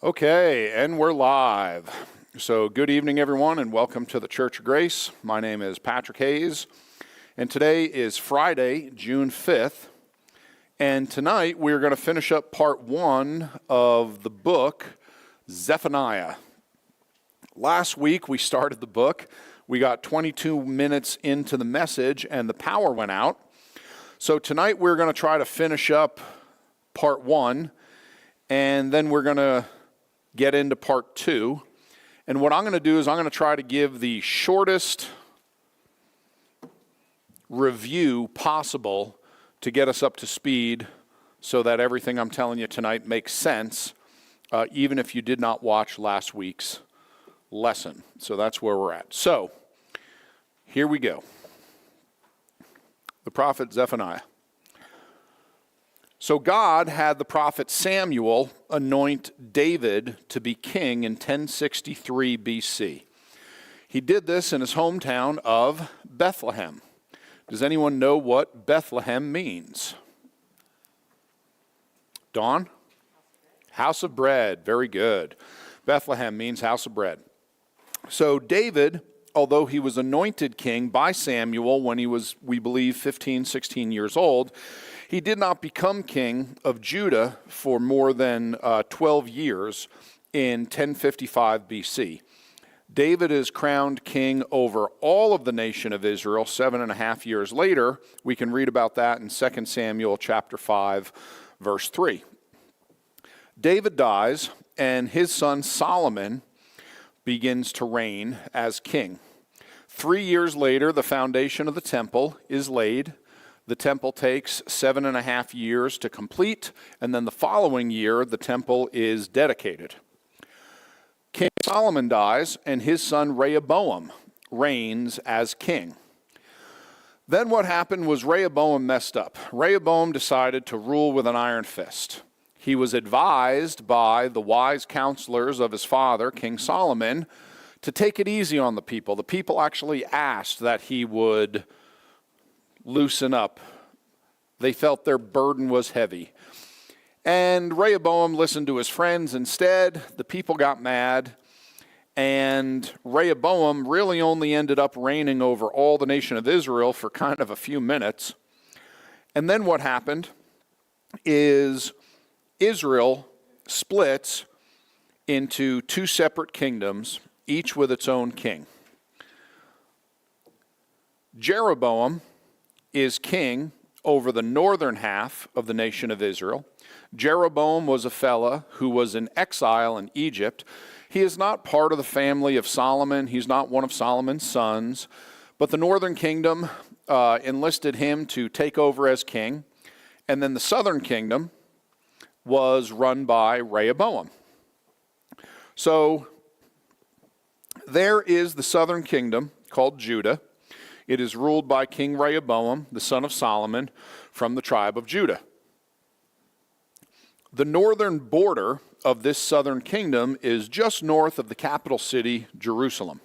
Okay, and we're live. So good evening, everyone, and welcome to the Church of Grace. My name is Patrick Hayes, and today is Friday, June 5th, and tonight we're going to finish up part one of the book, Zephaniah. Last week we started the book. We got 22 minutes into the message, and the power went out. So tonight we're going to try to finish up part one, and then we're going to get into part two. And what I'm going to do is I'm going to try to give the shortest review possible to get us up to speed so that everything I'm telling you tonight makes sense, even if you did not watch last week's lesson. So that's where we're at. So here we go. The prophet Zephaniah. So God had the prophet Samuel anoint David to be king in 1063 BC. He did this in his hometown of Bethlehem. Does anyone know what Bethlehem means? Dawn? House of bread. Very good. Bethlehem means house of bread. So David, although he was anointed king by Samuel when he was, we believe, 15, 16 years old, he did not become king of Judah for more than 12 years in 1055 BC. David is crowned king over all of the nation of Israel 7.5 years later. We can read about that in 2 Samuel chapter 5, verse 3. David dies, and his son Solomon begins to reign as king. 3 years later, the foundation of the temple is laid. The temple takes 7.5 years to complete, and then the following year, the temple is dedicated. King Solomon dies, and his son Rehoboam reigns as king. Then what happened was Rehoboam messed up. Rehoboam decided to rule with an iron fist. He was advised by the wise counselors of his father, King Solomon, to take it easy on the people. The people actually asked that he would loosen up. They felt their burden was heavy. And Rehoboam listened to his friends instead. The people got mad. And Rehoboam really only ended up reigning over all the nation of Israel for kind of a few minutes. And then what happened is Israel splits into two separate kingdoms, each with its own king. Jeroboam is king over the northern half of the nation of Israel. Jeroboam was a fella who was in exile in Egypt. He is not part of the family of Solomon. He's not one of Solomon's sons. But the northern kingdom enlisted him to take over as king. And then the southern kingdom was run by Rehoboam. So there is the southern kingdom called Judah. It is ruled by King Rehoboam, the son of Solomon, from the tribe of Judah. The northern border of this southern kingdom is just north of the capital city, Jerusalem.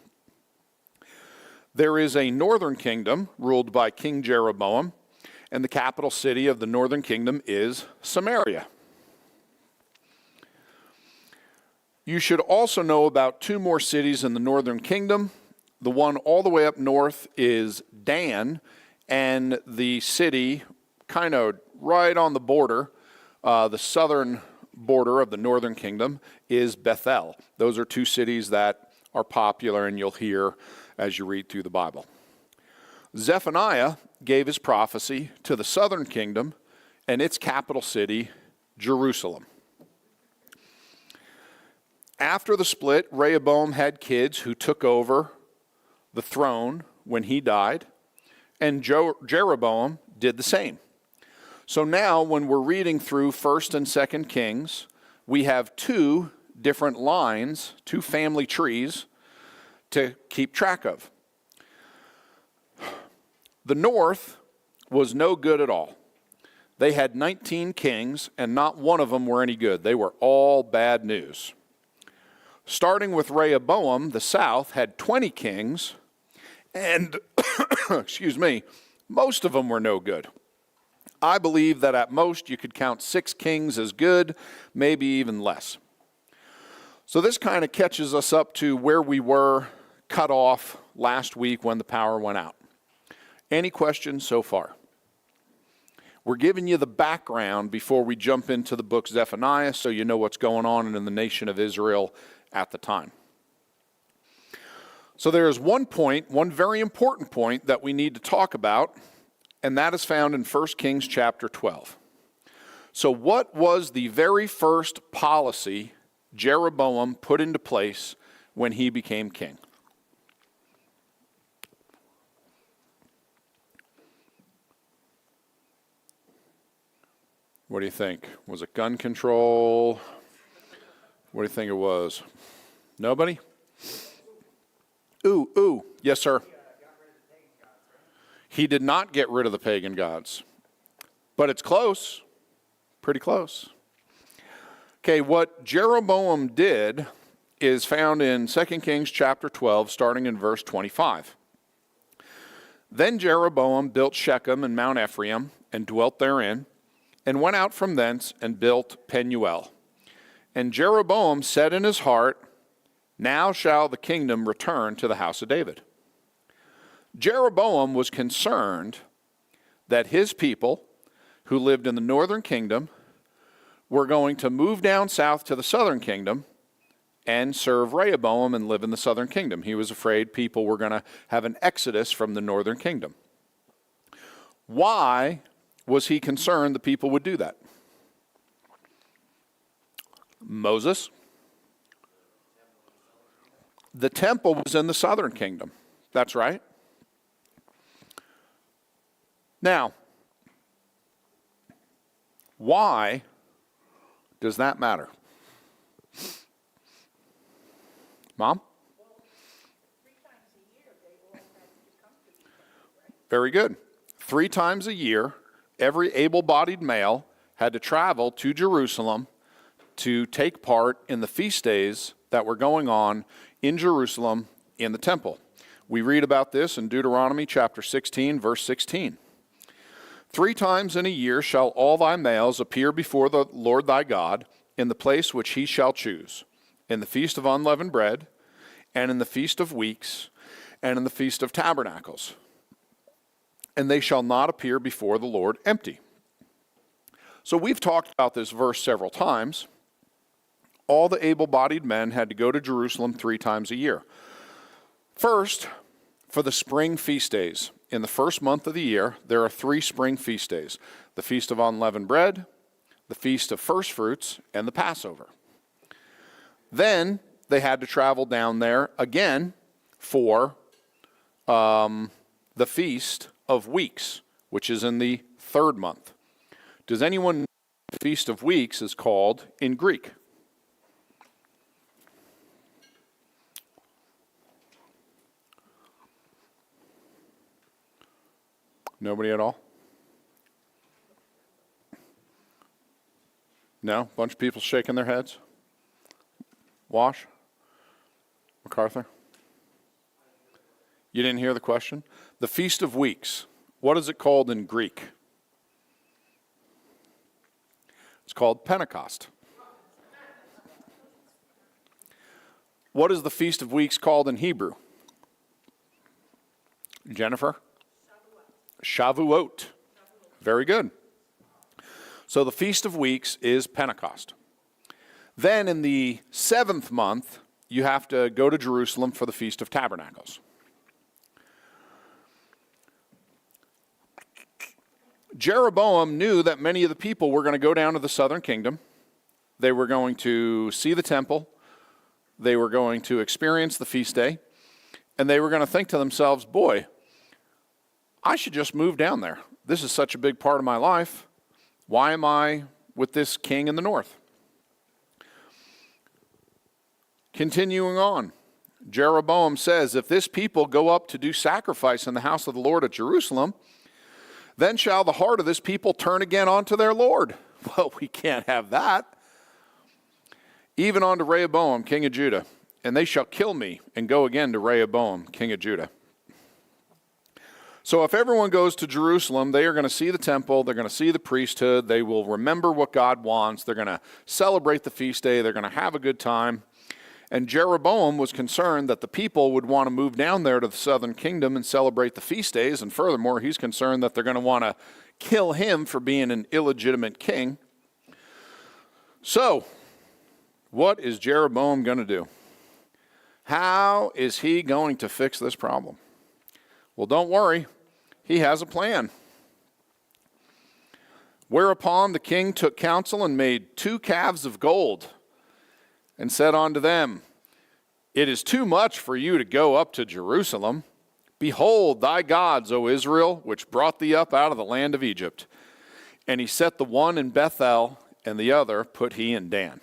There is a northern kingdom ruled by King Jeroboam, and the capital city of the northern kingdom is Samaria. You should also know about two more cities in the northern kingdom. The one all the way up north is Dan, and the city kind of right on the border, the southern border of the northern kingdom, is Bethel. Those are two cities that are popular and you'll hear as you read through the Bible. Zephaniah gave his prophecy to the southern kingdom and its capital city, Jerusalem. After the split, Rehoboam had kids who took over the throne when he died, and Jeroboam did the same. So now when we're reading through 1st and 2nd Kings, we have two different lines, two family trees to keep track of. The north was no good at all. They had 19 kings, and not one of them were any good. They were all bad news. Starting with Rehoboam, the south had 20 kings, and, most of them were no good. I believe that at most you could count 6 kings as good, maybe even less. So this kind of catches us up to where we were cut off last week when the power went out. Any questions so far? We're giving you the background before we jump into the book Zephaniah so you know what's going on in the nation of Israel at the time. So there is one point, one very important point that we need to talk about, and that is found in 1 Kings chapter 12. So what was the very first policy Jeroboam put into place when he became king? What do you think? Was it gun control? What do you think it was? Nobody? Ooh. Yes, sir. He did not get rid of the pagan gods. But it's close. Pretty close. Okay, what Jeroboam did is found in 2 Kings chapter 12, starting in verse 25. Then Jeroboam built Shechem and Mount Ephraim, and dwelt therein, and went out from thence, and built Penuel. And Jeroboam said in his heart, now shall the kingdom return to the house of David. Jeroboam was concerned that his people, who lived in the northern kingdom, were going to move down south to the southern kingdom and serve Rehoboam and live in the southern kingdom. He was afraid people were going to have an exodus from the northern kingdom. Why was he concerned the people would do that? Moses. The temple was in the southern kingdom. That's right. Now, why does that matter? Mom? Very good. 3 times a year, every able-bodied male had to travel to Jerusalem to take part in the feast days that were going on in Jerusalem in the temple. We read about this in Deuteronomy chapter 16, verse 16. 3 times in a year shall all thy males appear before the Lord thy God in the place which he shall choose, in the feast of unleavened bread, and in the feast of weeks, and in the feast of tabernacles. And they shall not appear before the Lord empty. So we've talked about this verse several times. All the able-bodied men had to go to Jerusalem 3 times a year. First, for the spring feast days. In the first month of the year, there are 3 spring feast days. The Feast of Unleavened Bread, the Feast of First Fruits, and the Passover. Then they had to travel down there again for the Feast of Weeks, which is in the 3rd month. Does anyone know what the Feast of Weeks is called in Greek? Nobody at all? No? Bunch of people shaking their heads? Wash? MacArthur? You didn't hear the question? The Feast of Weeks. What is it called in Greek? It's called Pentecost. What is the Feast of Weeks called in Hebrew? Jennifer? Shavuot. Very good. So the Feast of Weeks is Pentecost. Then in the 7th month, you have to go to Jerusalem for the Feast of Tabernacles. Jeroboam knew that many of the people were going to go down to the southern kingdom. They were going to see the temple. They were going to experience the feast day. And they were going to think to themselves, boy, I should just move down there. This is such a big part of my life. Why am I with this king in the north? Continuing on, Jeroboam says, if this people go up to do sacrifice in the house of the Lord at Jerusalem, then shall the heart of this people turn again unto their Lord. Well, we can't have that. Even unto Rehoboam, king of Judah, and they shall kill me and go again to Rehoboam, king of Judah. So if everyone goes to Jerusalem, they are going to see the temple, they're going to see the priesthood, they will remember what God wants, they're going to celebrate the feast day, they're going to have a good time. And Jeroboam was concerned that the people would want to move down there to the southern kingdom and celebrate the feast days. And furthermore, he's concerned that they're going to want to kill him for being an illegitimate king. So, what is Jeroboam going to do? How is he going to fix this problem? Well, don't worry. He has a plan. Whereupon the king took counsel and made 2 calves of gold, and said unto them, It is too much for you to go up to Jerusalem. Behold thy gods, O Israel, which brought thee up out of the land of Egypt. And he set the one in Bethel, and the other put he in Dan.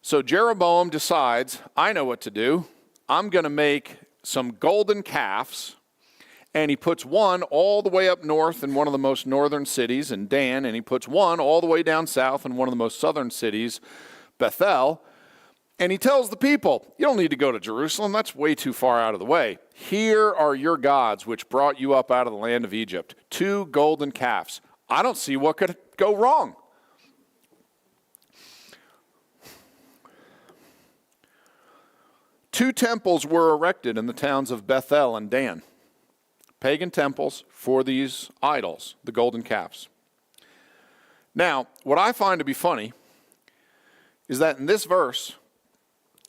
So Jeroboam decides, I know what to do. I'm going to make some golden calves. And he puts one all the way up north in one of the most northern cities, in Dan, and he puts one all the way down south in one of the most southern cities, Bethel. And he tells the people, you don't need to go to Jerusalem. That's way too far out of the way. Here are your gods, which brought you up out of the land of Egypt. 2 golden calves. I don't see what could go wrong. Two temples were erected in the towns of Bethel and Dan. Pagan temples for these idols, the golden calves. Now, what I find to be funny is that in this verse,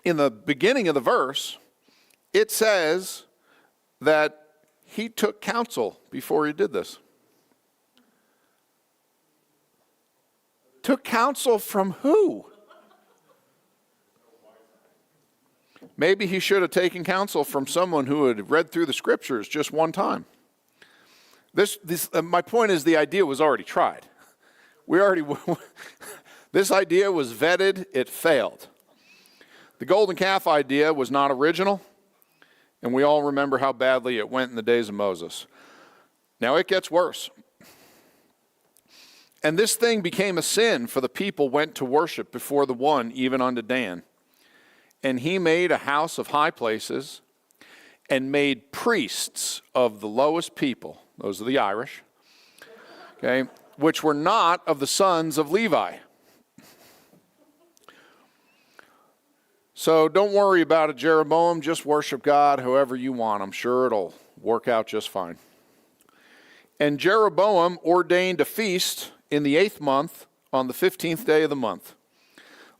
in the beginning of the verse, it says that he took counsel before he did this. Took counsel from who? Maybe he should have taken counsel from someone who had read through the scriptures just one time. My point is, the idea was already tried. This idea was vetted, it failed. The golden calf idea was not original, and we all remember how badly it went in the days of Moses. Now it gets worse. And this thing became a sin, for the people went to worship before the one, even unto Dan. And he made a house of high places and made priests of the lowest people, those are the Irish, okay, which were not of the sons of Levi. So don't worry about it, Jeroboam. Just worship God however you want. I'm sure it'll work out just fine. And Jeroboam ordained a feast in the 8th month on the 15th day of the month,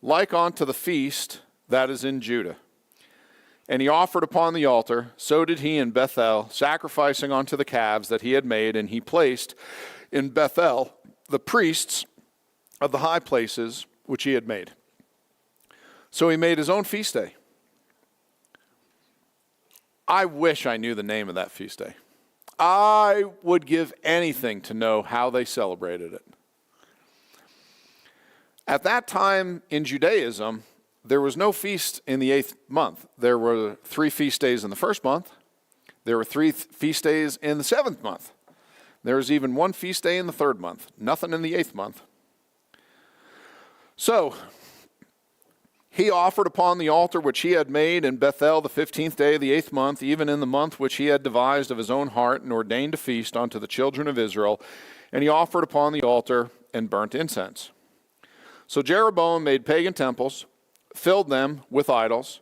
like unto the feast that is in Judah. And he offered upon the altar, so did he in Bethel, sacrificing unto the calves that he had made, and he placed in Bethel the priests of the high places which he had made. So he made his own feast day. I wish I knew the name of that feast day. I would give anything to know how they celebrated it. At that time in Judaism, there was no feast in the 8th month. There were 3 feast days in the 1st month. There were 3 feast days in the 7th month. There was even 1 feast day in the 3rd month. Nothing in the 8th month. So, he offered upon the altar which he had made in Bethel the 15th day of the 8th month, even in the month which he had devised of his own heart, and ordained a feast unto the children of Israel. And he offered upon the altar and burnt incense. So Jeroboam made pagan temples, filled them with idols.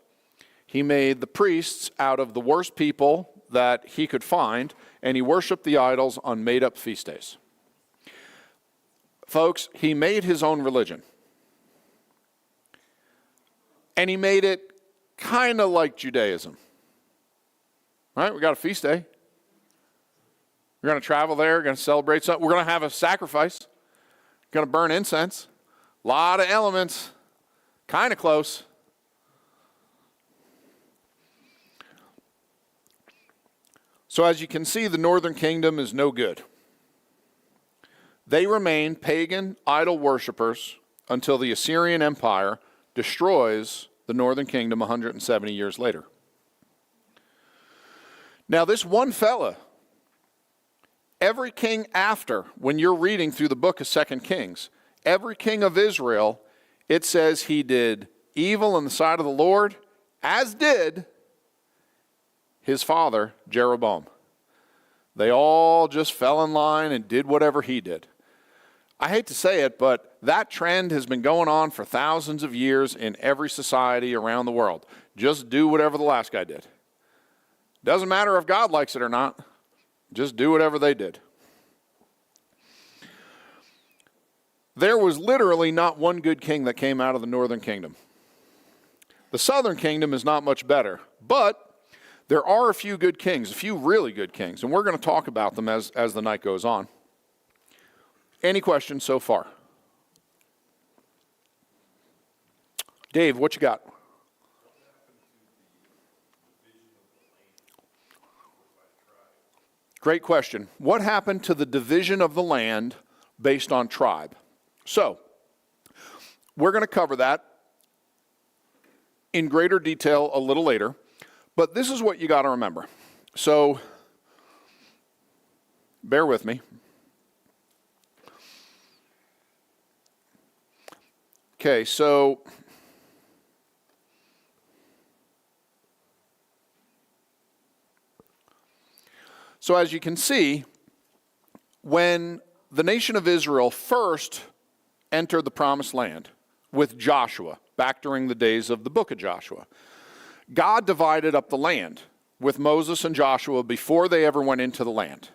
He made the priests out of the worst people that he could find, and he worshiped the idols on made-up feast days. Folks, he made his own religion. And he made it kind of like Judaism. All right, we got a feast day. We're going to travel there, we're going to celebrate something. We're going to have a sacrifice. We're going to burn incense. A lot of elements. Kind of close. So as you can see, the northern kingdom is no good. They remain pagan idol worshipers until the Assyrian Empire destroys the northern kingdom 170 years later. Now this one fella, every king after, when you're reading through the book of 2 Kings, every king of Israel, it says he did evil in the sight of the Lord, as did his father, Jeroboam. They all just fell in line and did whatever he did. I hate to say it, but that trend has been going on for thousands of years in every society around the world. Just do whatever the last guy did. Doesn't matter if God likes it or not. Just do whatever they did. There was literally not one good king that came out of the northern kingdom. The southern kingdom is not much better, but there are a few good kings, a few really good kings, and we're going to talk about them as the night goes on. Any questions so far? Dave, what you got? Great question. What happened to the division of the land based on tribe? So, we're going to cover that in greater detail a little later, but this is what you got to remember. So, bear with me. Okay, so as you can see, when the nation of Israel first entered the promised land with Joshua, back during the days of the book of Joshua, God divided up the land with Moses and Joshua before they ever went into the land.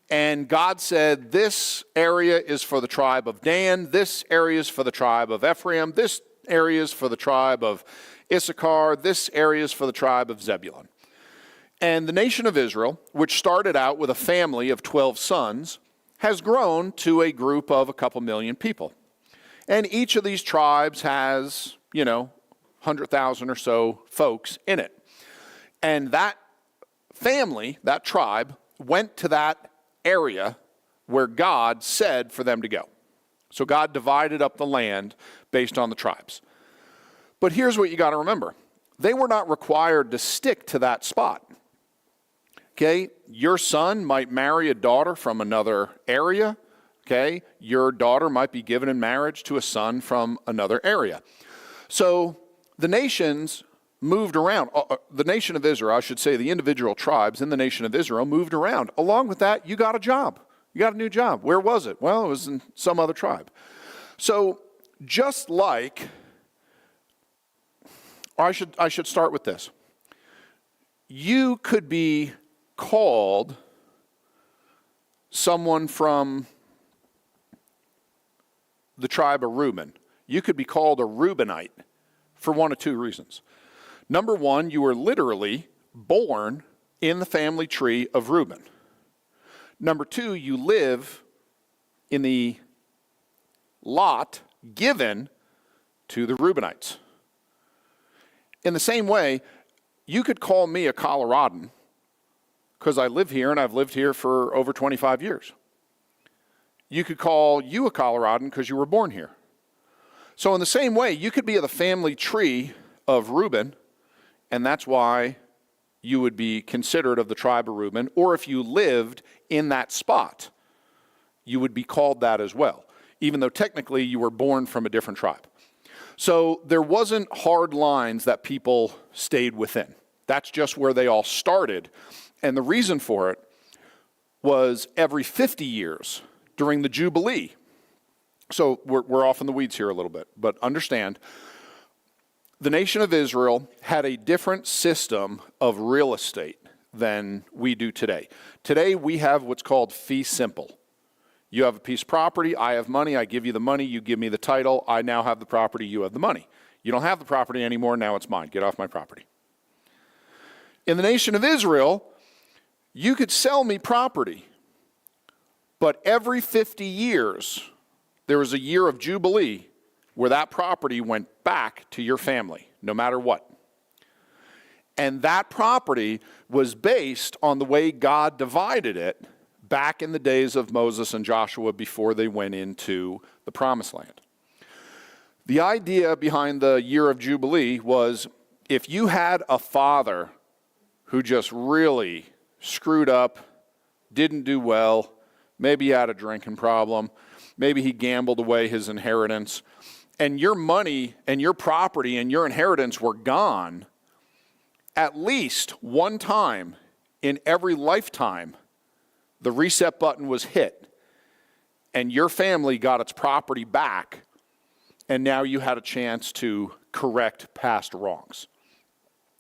And God said, this area is for the tribe of Dan, this area is for the tribe of Ephraim, this area is for the tribe of Issachar, this area is for the tribe of Zebulun. And the nation of Israel, which started out with a family of 12 sons, has grown to a group of a couple million people. And each of these tribes has, 100,000 or so folks in it. And that family, that tribe, went to that area where God said for them to go. So God divided up the land based on the tribes. But here's what you got to remember. They were not required to stick to that spot. Okay, your son might marry a daughter from another area. Okay, your daughter might be given in marriage to a son from another area. So the nations moved around. The nation of Israel, I should say, the individual tribes in the nation of Israel moved around. Along with that, you got a job. You got a new job. Where was it? Well, it was in some other tribe. So just like, or I should start with this. You could be called someone from the tribe of Reuben. You could be called a Reubenite for one of two reasons. Number one, you were literally born in the family tree of Reuben. Number two, you live in the lot given to the Reubenites. In the same way, you could call me a Coloradan because I live here and I've lived here for over 25 years. You could call you a Coloradan because you were born here. So in the same way, you could be of the family tree of Reuben, and that's why you would be considered of the tribe of Reuben, or if you lived in that spot, you would be called that as well, even though technically you were born from a different tribe. So there wasn't hard lines that people stayed within. That's just where they all started. And the reason for it was every 50 years during the Jubilee. So we're off in the weeds here a little bit, but understand, the nation of Israel had a different system of real estate than we do today. Today we have what's called fee simple. You have a piece of property, I have money, I give you the money, you give me the title, I now have the property, you have the money. You don't have the property anymore, now it's mine, get off my property. In the nation of Israel, you could sell me property, but every 50 years, there was a year of Jubilee where that property went back to your family, no matter what. And that property was based on the way God divided it back in the days of Moses and Joshua before they went into the Promised Land. The idea behind the year of Jubilee was if you had a father who just really screwed up, didn't do well, maybe he had a drinking problem, maybe he gambled away his inheritance, and your money and your property and your inheritance were gone, at least one time in every lifetime, the reset button was hit, and your family got its property back, and now you had a chance to correct past wrongs.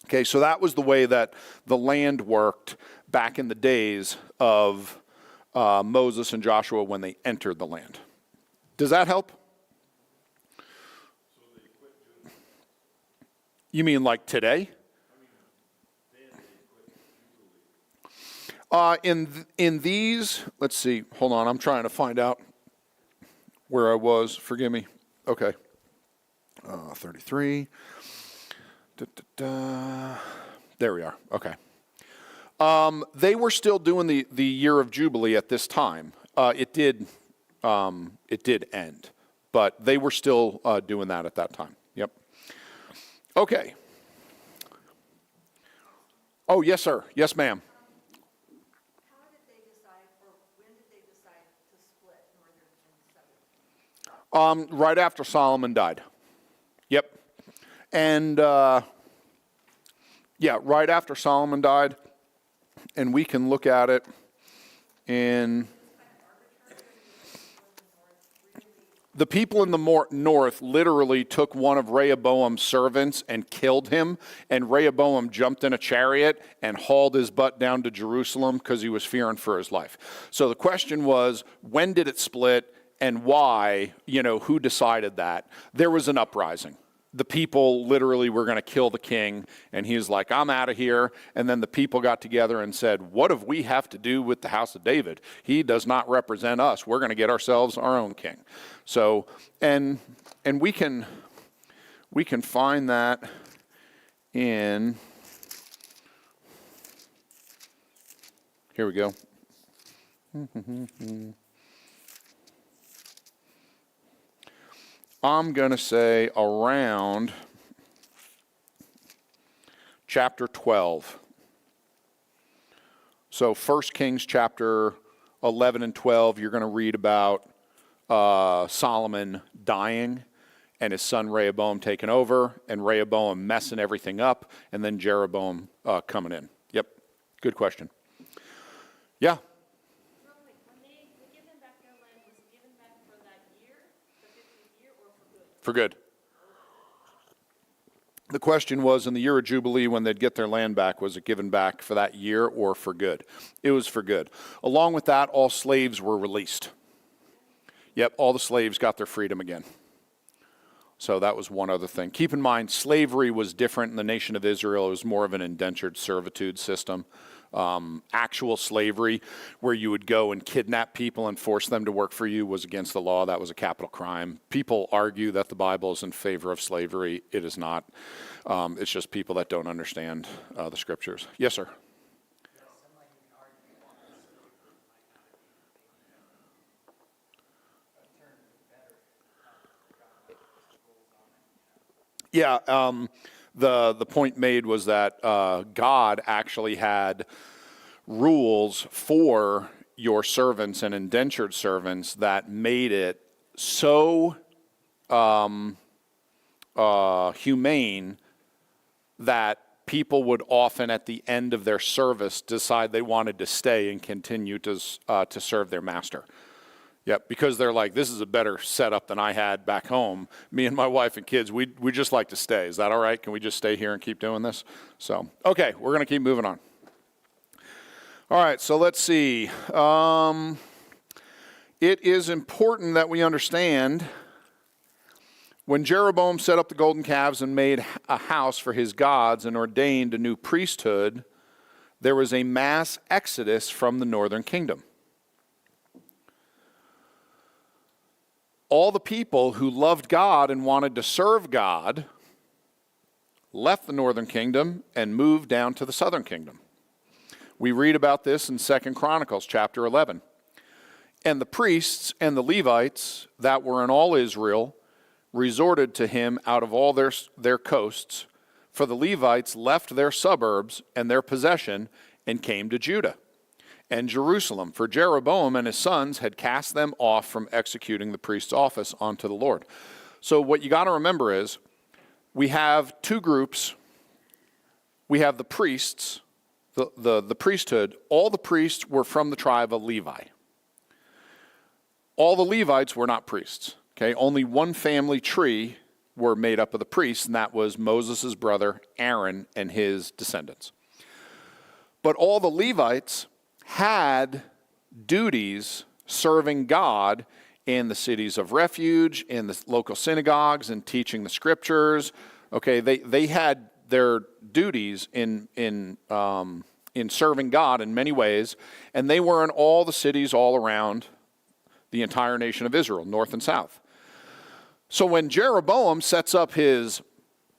Okay, so that was the way that the land worked back in the days of Moses and Joshua when they entered the land. Does that help? You mean like today? In these, let's see, hold on, I'm trying to find out where I was. Forgive me. Okay. 33. There we are. Okay. They were still doing the year of Jubilee at this time. It did end, but they were still doing that at that time. Yep. Okay. Oh, yes, sir. Yes, ma'am. How did they decide, or when did they decide to split northern and southern? Right after Solomon died. Yep. And, yeah, right after Solomon died. And we can look at it in... The people in the north literally took one of Rehoboam's servants and killed him, and Rehoboam jumped in a chariot and hauled his butt down to Jerusalem because he was fearing for his life. So the question was, when did it split and why? Who decided that? There was an uprising. The people literally were going to kill the king, and he was like, I'm out of here. And then the people got together and said, what do we have to do with the house of David? He does not represent us. We're going to get ourselves our own king. So, and we can find that in, here we go. I'm going to say around chapter 12. So 1 Kings chapter 11 and 12, you're going to read about Solomon dying and his son Rehoboam taking over, and Rehoboam messing everything up, and then Jeroboam coming in. Yep, good question. Yeah? For good. The question was, in the year of Jubilee, when they'd get their land back, was it given back for that year or for good? It was for good. Along with that, all slaves were released. Yep, all the slaves got their freedom again. So that was one other thing. Keep in mind, slavery was different in the nation of Israel. It was more of an indentured servitude system. Actual slavery, where you would go and kidnap people and force them to work for you, was against the law. That was a capital crime. People argue that the Bible is in favor of slavery. It is not. It's just people that don't understand the scriptures. Yes, sir. Yeah, the point made was that God actually had rules for your servants and indentured servants that made it so humane that people would often at the end of their service decide they wanted to stay and continue to serve their master. Yep, because they're like, this is a better setup than I had back home. Me and my wife and kids, we just like to stay. Is that all right? Can we just stay here and keep doing this? So, okay, we're going to keep moving on. All right, so let's see. It is important that we understand when Jeroboam set up the golden calves and made a house for his gods and ordained a new priesthood, there was a mass exodus from the northern kingdom. All the people who loved God and wanted to serve God left the northern kingdom and moved down to the southern kingdom. We read about this in 2 Chronicles chapter 11. And the priests and the Levites that were in all Israel resorted to him out of all their coasts, for the Levites left their suburbs and their possession and came to Judah and Jerusalem, for Jeroboam and his sons had cast them off from executing the priest's office unto the Lord. So what you got to remember is, we have two groups. We have the priests, the priesthood. All the priests were from the tribe of Levi. all the Levites were not priests. Okay, only one family tree were made up of the priests, and that was Moses' brother Aaron and his descendants. But all the Levites had duties serving God in the cities of refuge, in the local synagogues, and teaching the scriptures. Okay, they had their duties in serving God in many ways, and they were in all the cities all around the entire nation of Israel, north and south. So when Jeroboam sets up his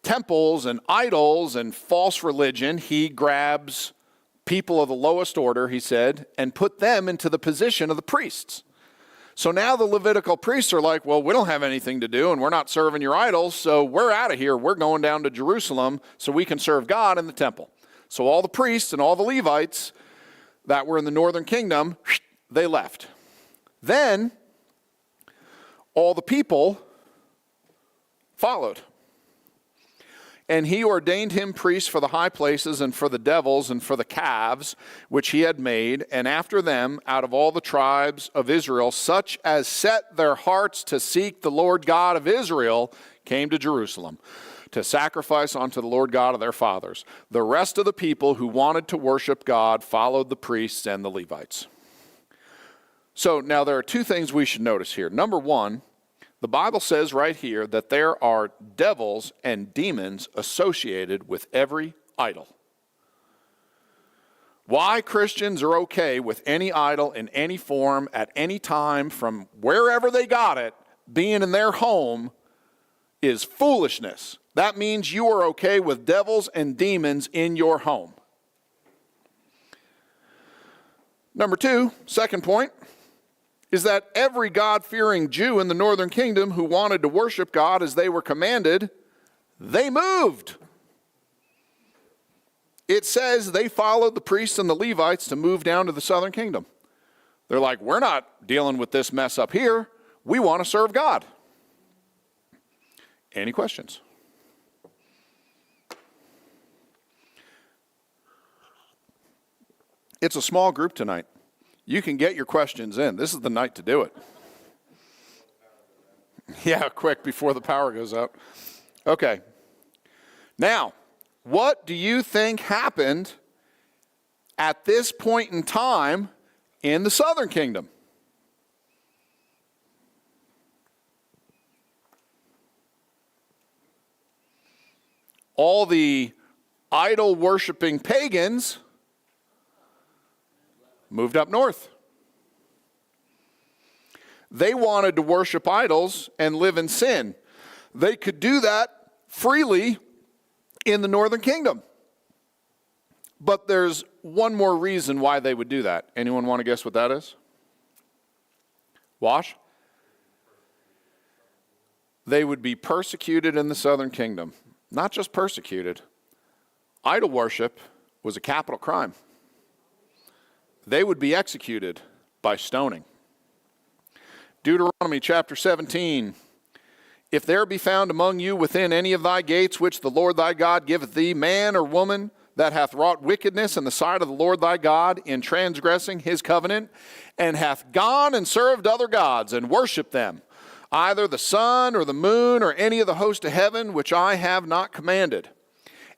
temples and idols and false religion, he grabs people of the lowest order, he said, and put them into the position of the priests. So now the Levitical priests are like, well, we don't have anything to do, and we're not serving your idols, so we're out of here. We're going down to Jerusalem so we can serve God in the temple. So all the priests and all the Levites that were in the northern kingdom, they left. Then all the people followed. And he ordained him priests for the high places and for the devils and for the calves which he had made. And after them, out of all the tribes of Israel, such as set their hearts to seek the Lord God of Israel, came to Jerusalem to sacrifice unto the Lord God of their fathers. The rest of the people who wanted to worship God followed the priests and the Levites. So now there are two things we should notice here. Number one, the Bible says right here that there are devils and demons associated with every idol. Why Christians are okay with any idol in any form at any time from wherever they got it being in their home is foolishness. That means you are okay with devils and demons in your home. Number two, second point, is that every God-fearing Jew in the northern kingdom who wanted to worship God as they were commanded, they moved. It says they followed the priests and the Levites to move down to the southern kingdom. They're like, we're not dealing with this mess up here. We want to serve God. Any questions? It's a small group tonight. You can get your questions in. This is the night to do it. Yeah, quick before the power goes out. Okay. Now, what do you think happened at this point in time in the southern kingdom? All the idol-worshiping pagans moved up north. They wanted to worship idols and live in sin. They could do that freely in the northern kingdom. But there's one more reason why they would do that. Anyone want to guess what that is? Wash? They would be persecuted in the southern kingdom. Not just persecuted. Idol worship was a capital crime. They would be executed by stoning. Deuteronomy chapter 17. If there be found among you within any of thy gates which the Lord thy God giveth thee, man or woman that hath wrought wickedness in the sight of the Lord thy God in transgressing his covenant, and hath gone and served other gods and worshipped them, either the sun or the moon or any of the host of heaven which I have not commanded,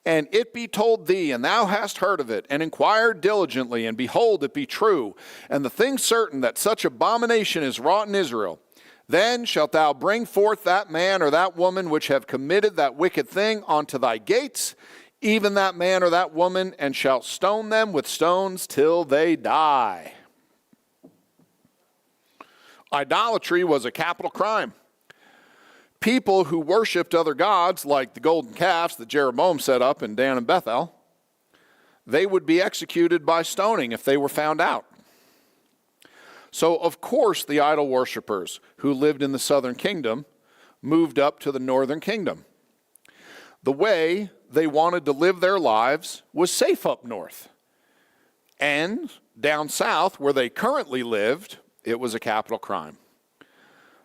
and it be told thee, and thou hast heard of it, and inquired diligently, and behold, it be true, and the thing certain that such abomination is wrought in Israel, then shalt thou bring forth that man or that woman which have committed that wicked thing unto thy gates, even that man or that woman, and shalt stone them with stones till they die. Idolatry was a capital crime. People who worshipped other gods, like the golden calves that Jeroboam set up in Dan and Bethel, they would be executed by stoning if they were found out. So, of course, the idol worshipers who lived in the southern kingdom moved up to the northern kingdom. The way they wanted to live their lives was safe up north. And down south, where they currently lived, it was a capital crime.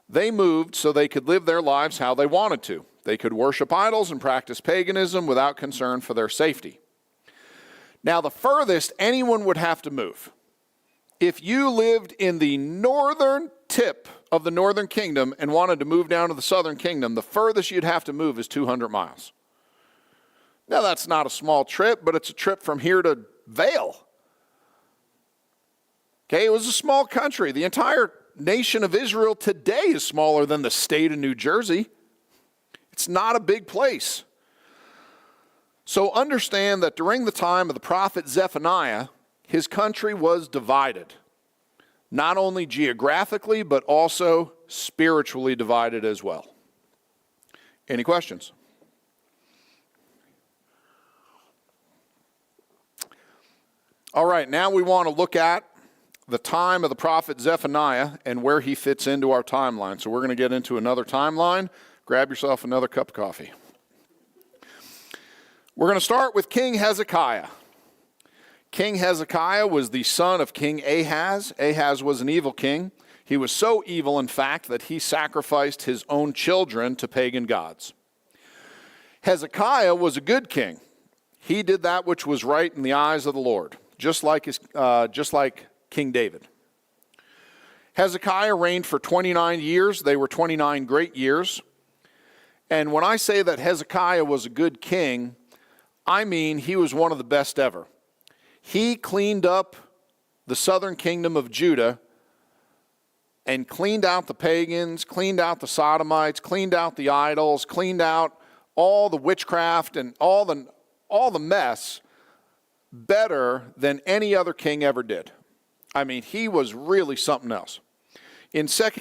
They moved so they could live their lives how they wanted to. They could worship idols and practice paganism without concern for their safety. Now, the furthest anyone would have to move If you lived in the northern tip of the northern kingdom and wanted to move down to the southern kingdom, the furthest you'd have to move is 200 miles. Now, that's not a small trip, but it's a trip from here to Vale. Okay, it was a small country. The entire nation of Israel today is smaller than the state of New Jersey. It's not a big place. So understand that during the time of the prophet Zephaniah, his country was divided. Not only geographically, but also spiritually divided as well. Any questions? All right, now we want to look at the time of the prophet Zephaniah and where he fits into our timeline. So we're going to get into another timeline. Grab yourself another cup of coffee. We're going to start with King Hezekiah. King Hezekiah was the son of King Ahaz. Ahaz was an evil king. He was so evil, in fact, that he sacrificed his own children to pagan gods. Hezekiah was a good king. He did that which was right in the eyes of the Lord, just like King David. Hezekiah reigned for 29 years. They were 29 great years. And when I say that Hezekiah was a good king, I mean he was one of the best ever. He cleaned up the southern kingdom of Judah and cleaned out the pagans, cleaned out the sodomites, cleaned out the idols, cleaned out all the witchcraft and all the mess better than any other king ever did. I mean, he was really something else. In 2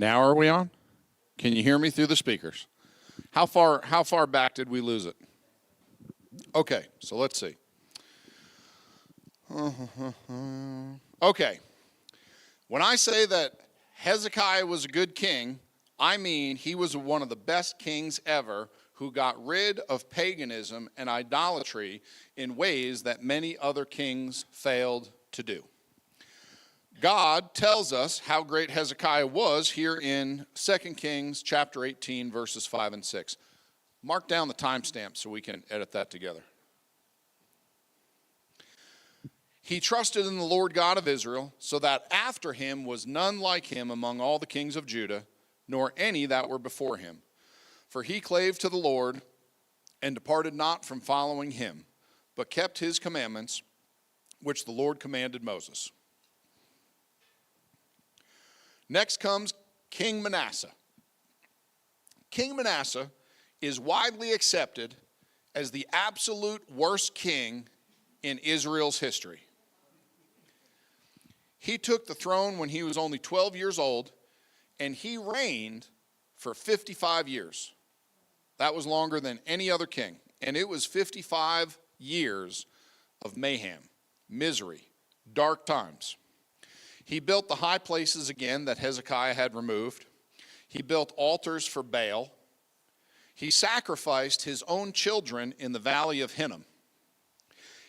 Now are we on? Can you hear me through the speakers? How far back did we lose it? Okay, so let's see. Okay. When I say that Hezekiah was a good king, I mean he was one of the best kings ever who got rid of paganism and idolatry in ways that many other kings failed to do. God tells us how great Hezekiah was here in 2 Kings chapter 18, verses 5 and 6. Mark down the timestamp so we can edit that together. He trusted in the Lord God of Israel, so that after him was none like him among all the kings of Judah, nor any that were before him. For he clave to the Lord and departed not from following him, but kept his commandments, which the Lord commanded Moses. Next comes King Manasseh. King Manasseh is widely accepted as the absolute worst king in Israel's history. He took the throne when he was only 12 years old, and he reigned for 55 years. That was longer than any other king, and it was 55 years of mayhem, misery, dark times. He built the high places again that Hezekiah had removed. He built altars for Baal. He sacrificed his own children in the valley of Hinnom.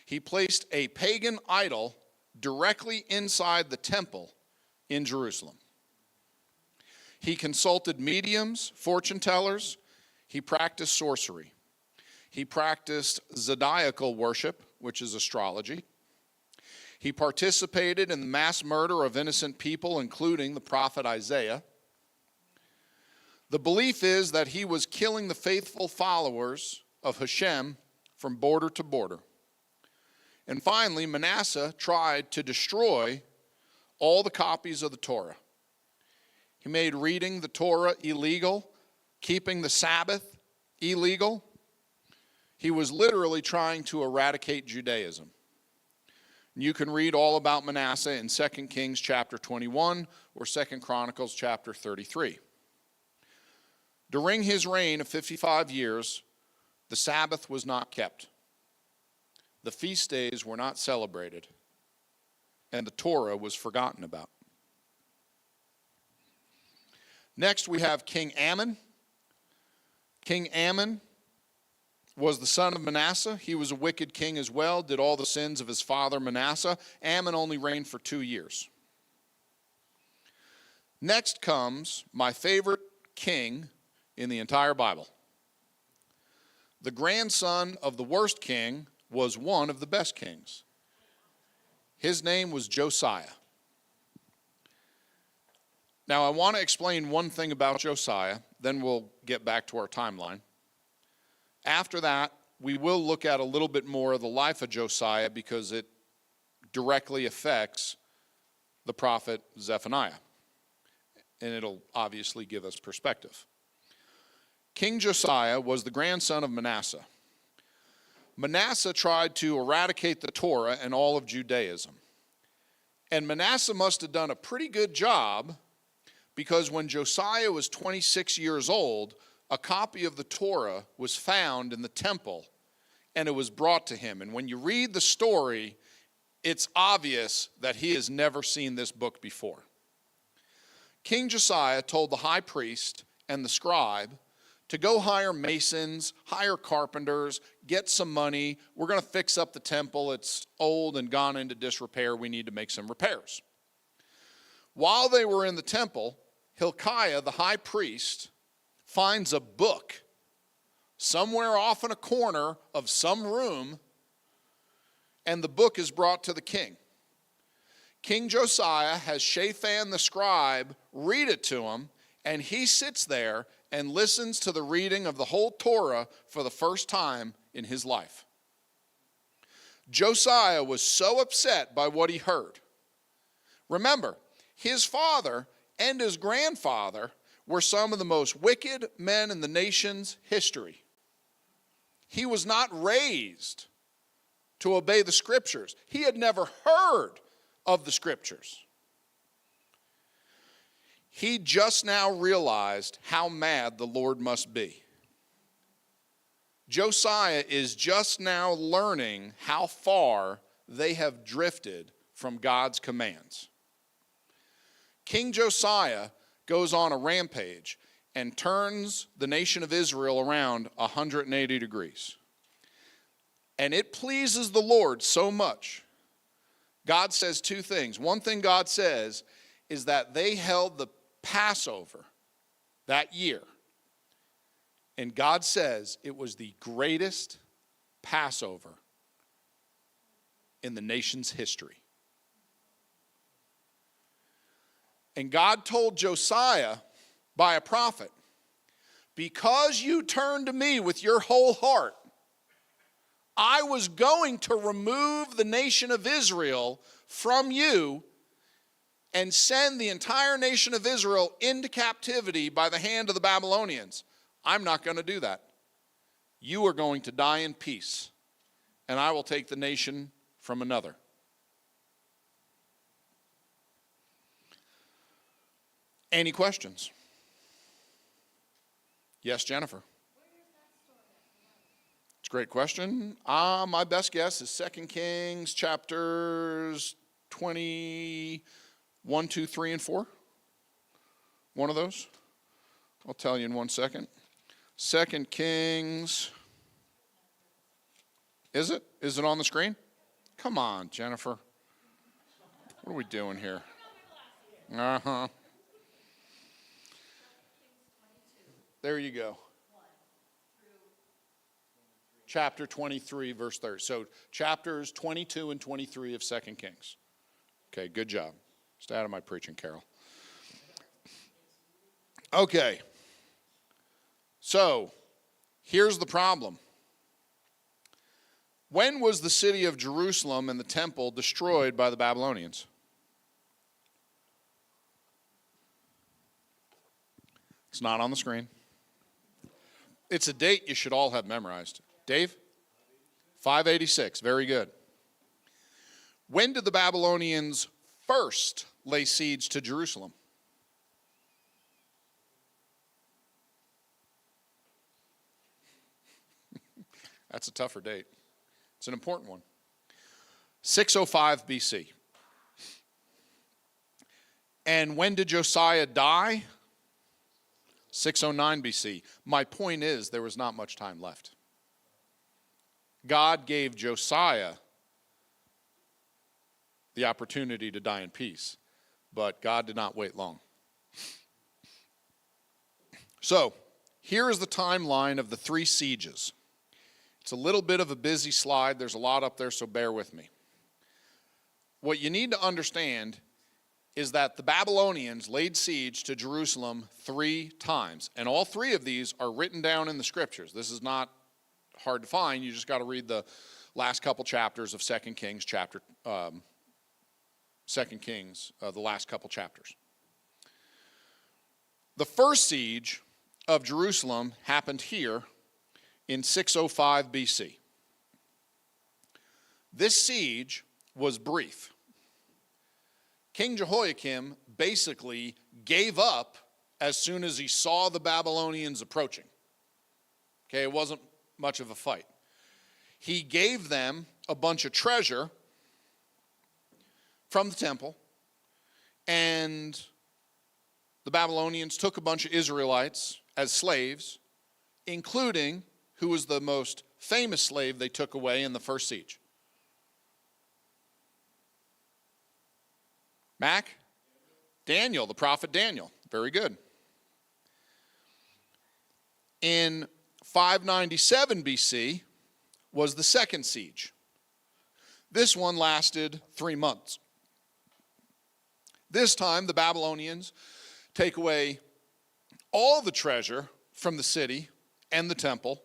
He placed a pagan idol directly inside the temple in Jerusalem. He consulted mediums, fortune tellers. He practiced sorcery. He practiced zodiacal worship, which is astrology. He participated in the mass murder of innocent people, including the prophet Isaiah. The belief is that he was killing the faithful followers of Hashem from border to border. And finally, Manasseh tried to destroy all the copies of the Torah. He made reading the Torah illegal, keeping the Sabbath illegal. He was literally trying to eradicate Judaism. You can read all about Manasseh in 2 Kings chapter 21 or 2 Chronicles chapter 33. During his reign of 55 years, the Sabbath was not kept. The feast days were not celebrated, and the Torah was forgotten about. Next, we have King Ammon. King Ammon was the son of Manasseh. He was a wicked king as well, did all the sins of his father Manasseh. Ammon only reigned for 2 years. Next comes my favorite king in the entire Bible. The grandson of the worst king was one of the best kings. His name was Josiah. Now, I want to explain one thing about Josiah, then we'll get back to our timeline. After that, we will look at a little bit more of the life of Josiah because it directly affects the prophet Zephaniah. And it'll obviously give us perspective. King Josiah was the grandson of Manasseh. Manasseh tried to eradicate the Torah and all of Judaism. And Manasseh must have done a pretty good job because when Josiah was 26 years old, a copy of the Torah was found in the temple and it was brought to him. And when you read the story, it's obvious that he has never seen this book before. King Josiah told the high priest and the scribe to go hire masons, hire carpenters, get some money. We're going to fix up the temple. It's old and gone into disrepair. We need to make some repairs. While they were in the temple, Hilkiah, the high priest, finds a book somewhere off in a corner of some room, and the book is brought to the king. King Josiah has Shaphan the scribe read it to him, and he sits there and listens to the reading of the whole Torah for the first time in his life. Josiah was so upset by what he heard. Remember, his father and his grandfather were some of the most wicked men in the nation's history. He was not raised to obey the scriptures. He had never heard of the scriptures. He just now realized how mad the Lord must be. Josiah is just now learning how far they have drifted from God's commands. King Josiah goes on a rampage and turns the nation of Israel around 180 degrees. And it pleases the Lord so much. God says two things. One thing God says is that they held the Passover that year. And God says it was the greatest Passover in the nation's history. And God told Josiah by a prophet, because you turned to me with your whole heart, I was going to remove the nation of Israel from you and send the entire nation of Israel into captivity by the hand of the Babylonians. I'm not going to do that. You are going to die in peace, and I will take the nation from another. Any questions? Yes, Jennifer. It's a great question. My best guess is 2 Kings chapters 21, 2, 3, and 4. One of those. I'll tell you in 1 second. 2 Kings. Is it? Is it on the screen? Come on, Jennifer. What are we doing here? Uh-huh. There you go. Chapter 23, verse 30. So chapters 22 and 23 of 2 Kings. Okay, good job. Stay out of my preaching, Carol. Okay. So, here's the problem. When was the city of Jerusalem and the temple destroyed by the Babylonians? It's not on the screen. It's a date you should all have memorized. Dave? 586. Very good. When did the Babylonians first lay siege to Jerusalem? That's a tougher date. It's an important one. 605 BC. And when did Josiah die? 609 BC. My point is, there was not much time left. God gave Josiah the opportunity to die in peace, but God did not wait long. So, here is the timeline of the 3 sieges. It's a little bit of a busy slide. There's a lot up there, so bear with me. What you need to understand is that the Babylonians laid siege to Jerusalem 3 times. And all 3 of these are written down in the scriptures. This is not hard to find. You just got to read the last couple chapters of 2 Kings, the last couple chapters. The first siege of Jerusalem happened here in 605 BC. This siege was brief. King Jehoiakim basically gave up as soon as he saw the Babylonians approaching. Okay, it wasn't much of a fight. He gave them a bunch of treasure from the temple, and the Babylonians took a bunch of Israelites as slaves, including who was the most famous slave they took away in the first siege. Mac? Daniel, the prophet Daniel. Very good. In 597 BC was the second siege. This one lasted 3 months. This time the Babylonians take away all the treasure from the city and the temple,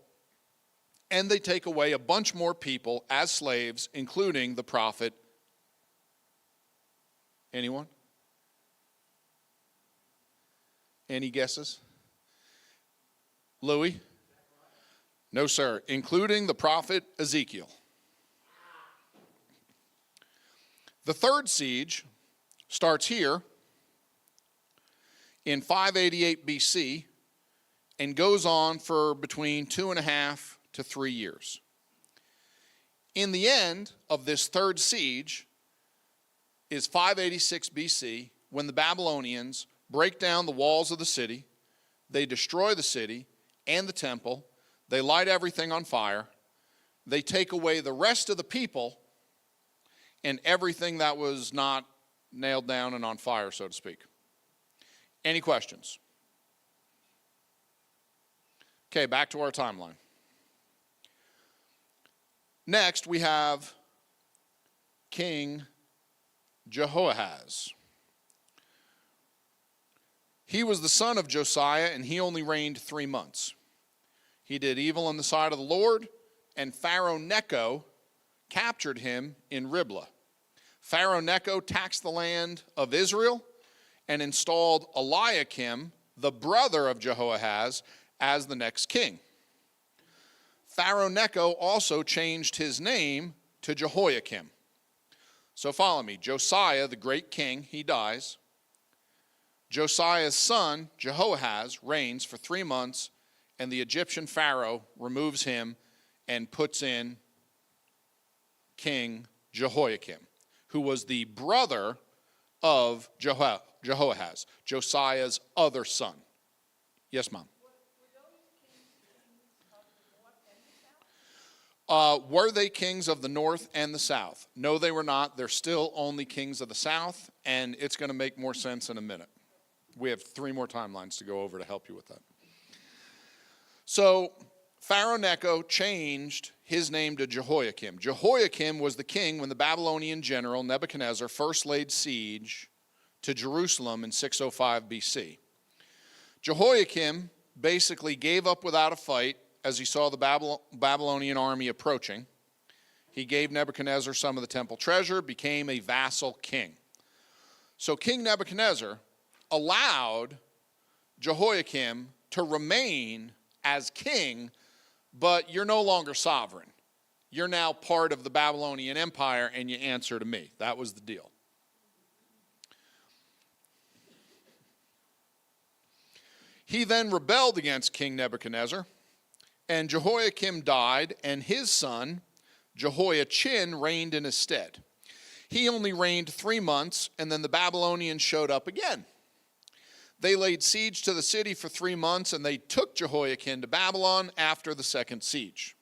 and they take away a bunch more people as slaves, including the prophet. Anyone? Any guesses? Louis? No, sir. Including the prophet Ezekiel. The third siege starts here in 588 BC and goes on for between 2.5 to 3 years. In the end of this third siege is 586 BC, when the Babylonians break down the walls of the city, they destroy the city and the temple, they light everything on fire, they take away the rest of the people and everything that was not nailed down and on fire, so to speak. Any questions? Okay, back to our timeline. Next, we have King Jehoahaz. He was the son of Josiah, and he only reigned 3 months. He did evil in the sight of the Lord, and Pharaoh Necho captured him in Riblah. Pharaoh Necho taxed the land of Israel and installed Eliakim, the brother of Jehoahaz, as the next king. Pharaoh Necho also changed his name to Jehoiakim. So follow me. Josiah, the great king, he dies. Josiah's son, Jehoahaz, reigns for 3 months, and the Egyptian Pharaoh removes him and puts in King Jehoiakim, who was the brother of Jehoahaz, Josiah's other son. Yes, Mom? Were they kings of the north and the south? No, they were not. They're still only kings of the south, and it's going to make more sense in a minute. We have 3 more timelines to go over to help you with that. So Pharaoh Necho changed his name to Jehoiakim. Jehoiakim was the king when the Babylonian general Nebuchadnezzar first laid siege to Jerusalem in 605 BC. Jehoiakim basically gave up without a fight as he saw the Babylonian army approaching. He gave Nebuchadnezzar some of the temple treasure, became a vassal king. So King Nebuchadnezzar allowed Jehoiakim to remain as king, but you're no longer sovereign. you're now part of the Babylonian Empire and you answer to me. That was the deal. He then rebelled against King Nebuchadnezzar, and Jehoiakim died, and his son Jehoiachin reigned in his stead. He only reigned 3 months, and then the Babylonians showed up again. They laid siege to the city for 3 months, and they took Jehoiakim to Babylon after the second siege.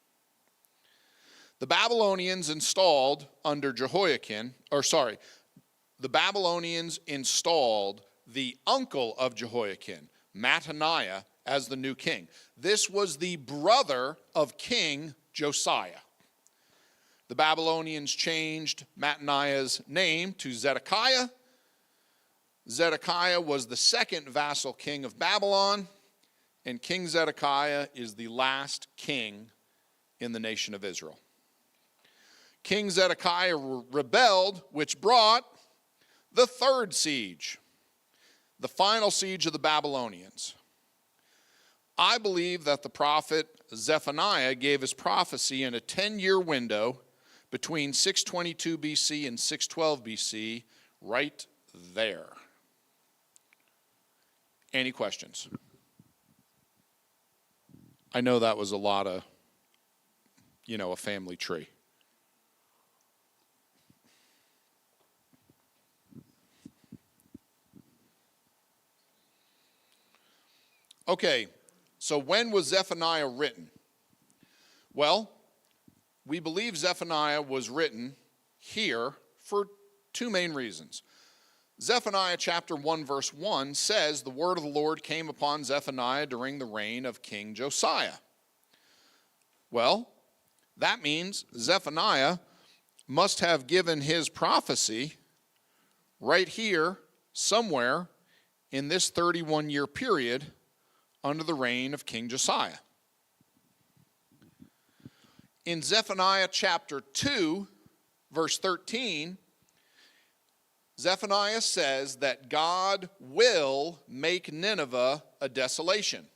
The Babylonians installed the uncle of Jehoiakim, Mattaniah, as the new king. This was the brother of King Josiah. The Babylonians changed Mattaniah's name to Zedekiah. Zedekiah was the second vassal king of Babylon, and King Zedekiah is the last king in the nation of Israel. King Zedekiah rebelled, which brought the third siege, the final siege of the Babylonians. I believe that the prophet Zephaniah gave his prophecy in a 10-year window between 622 BC and 612 BC, right there. Any questions? I know that was a lot of, a family tree. Okay, so when was Zephaniah written? Well, we believe Zephaniah was written here for two main reasons. Zephaniah chapter 1 verse 1 says the word of the Lord came upon Zephaniah during the reign of King Josiah. Well, that means Zephaniah must have given his prophecy right here somewhere in this 31-year period under the reign of King Josiah. In Zephaniah chapter 2, verse 13, Zephaniah says that God will make Nineveh a desolation.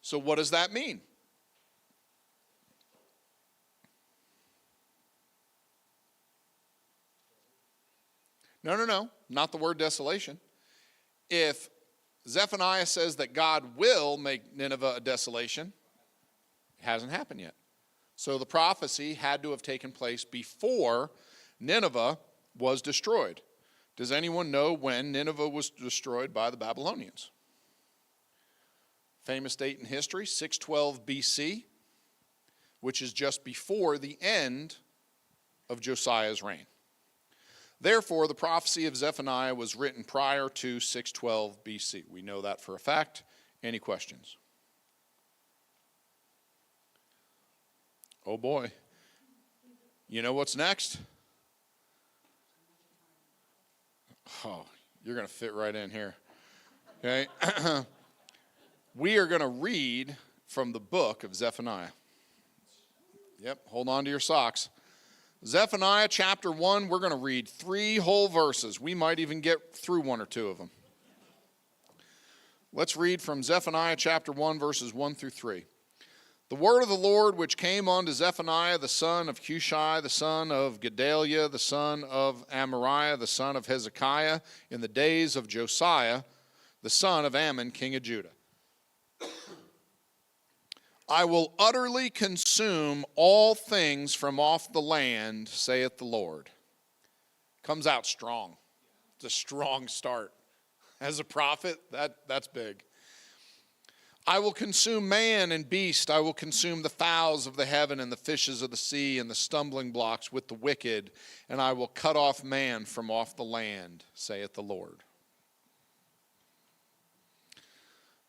So what does that mean? No, not the word desolation. If Zephaniah says that God will make Nineveh a desolation, it hasn't happened yet. So the prophecy had to have taken place before Nineveh was destroyed. Does anyone know when Nineveh was destroyed by the Babylonians? Famous date in history, 612 BC, which is just before the end of Josiah's reign. Therefore, the prophecy of Zephaniah was written prior to 612 BC. We know that for a fact. Any questions? Oh boy. You know what's next? Oh, you're going to fit right in here. Okay? We are going to read from the book of Zephaniah. Yep, hold on to your socks. Zephaniah chapter 1, we're going to read 3 whole verses. We might even get through 1 or 2 of them. Let's read from Zephaniah chapter 1, verses 1 through 3. The word of the Lord which came unto Zephaniah, the son of Cushi, the son of Gedaliah, the son of Amariah, the son of Hezekiah, in the days of Josiah, the son of Ammon, king of Judah. I will utterly consume all things from off the land, saith the Lord. Comes out strong. It's a strong start. As a prophet, that's big. I will consume man and beast. I will consume the fowls of the heaven and the fishes of the sea and the stumbling blocks with the wicked, and I will cut off man from off the land, saith the Lord.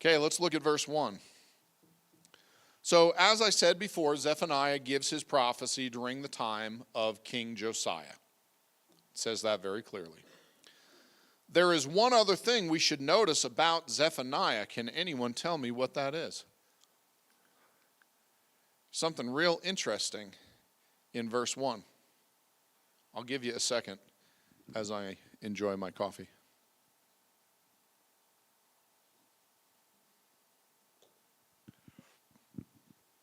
Okay, let's look at verse 1. So, as I said before, Zephaniah gives his prophecy during the time of King Josiah. It says that very clearly. There is one other thing we should notice about Zephaniah. Can anyone tell me what that is? Something real interesting in verse 1. I'll give you a second as I enjoy my coffee.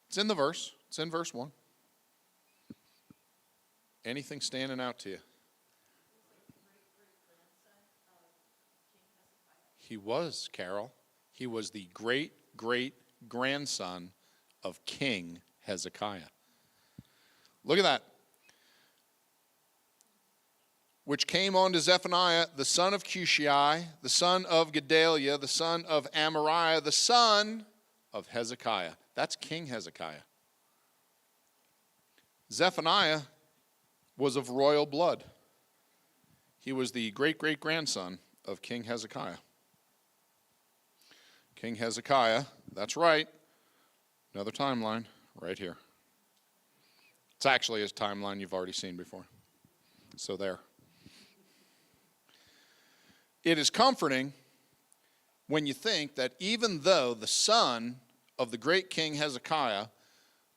It's in the verse. It's in verse 1. Anything standing out to you? He was, Carol. He was the great-great-grandson of King Hezekiah. Look at that. Which came on to Zephaniah, the son of Cushai, the son of Gedaliah, the son of Amariah, the son of Hezekiah. That's King Hezekiah. Zephaniah was of royal blood. He was the great-great-grandson of King Hezekiah. King Hezekiah, that's right. Another timeline right here. It's actually a timeline you've already seen before. So there. It is comforting when you think that even though the son of the great King Hezekiah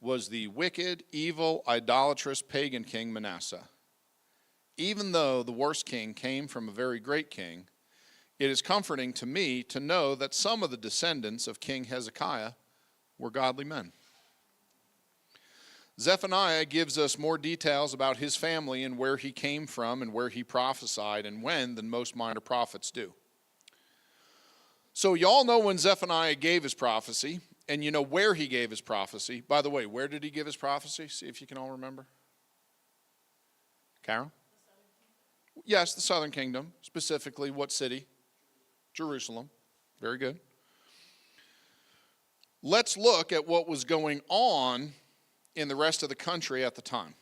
was the wicked, evil, idolatrous, pagan king Manasseh, even though the worst king came from a very great king, it is comforting to me to know that some of the descendants of King Hezekiah were godly men. Zephaniah gives us more details about his family and where he came from and where he prophesied and when than most minor prophets do. So you all know when Zephaniah gave his prophecy, and you know where he gave his prophecy. By the way, where did he give his prophecy? See if you can all remember. Carol? Yes, the southern kingdom. Specifically, what city? Jerusalem. Very good. Let's look at what was going on in the rest of the country at the time.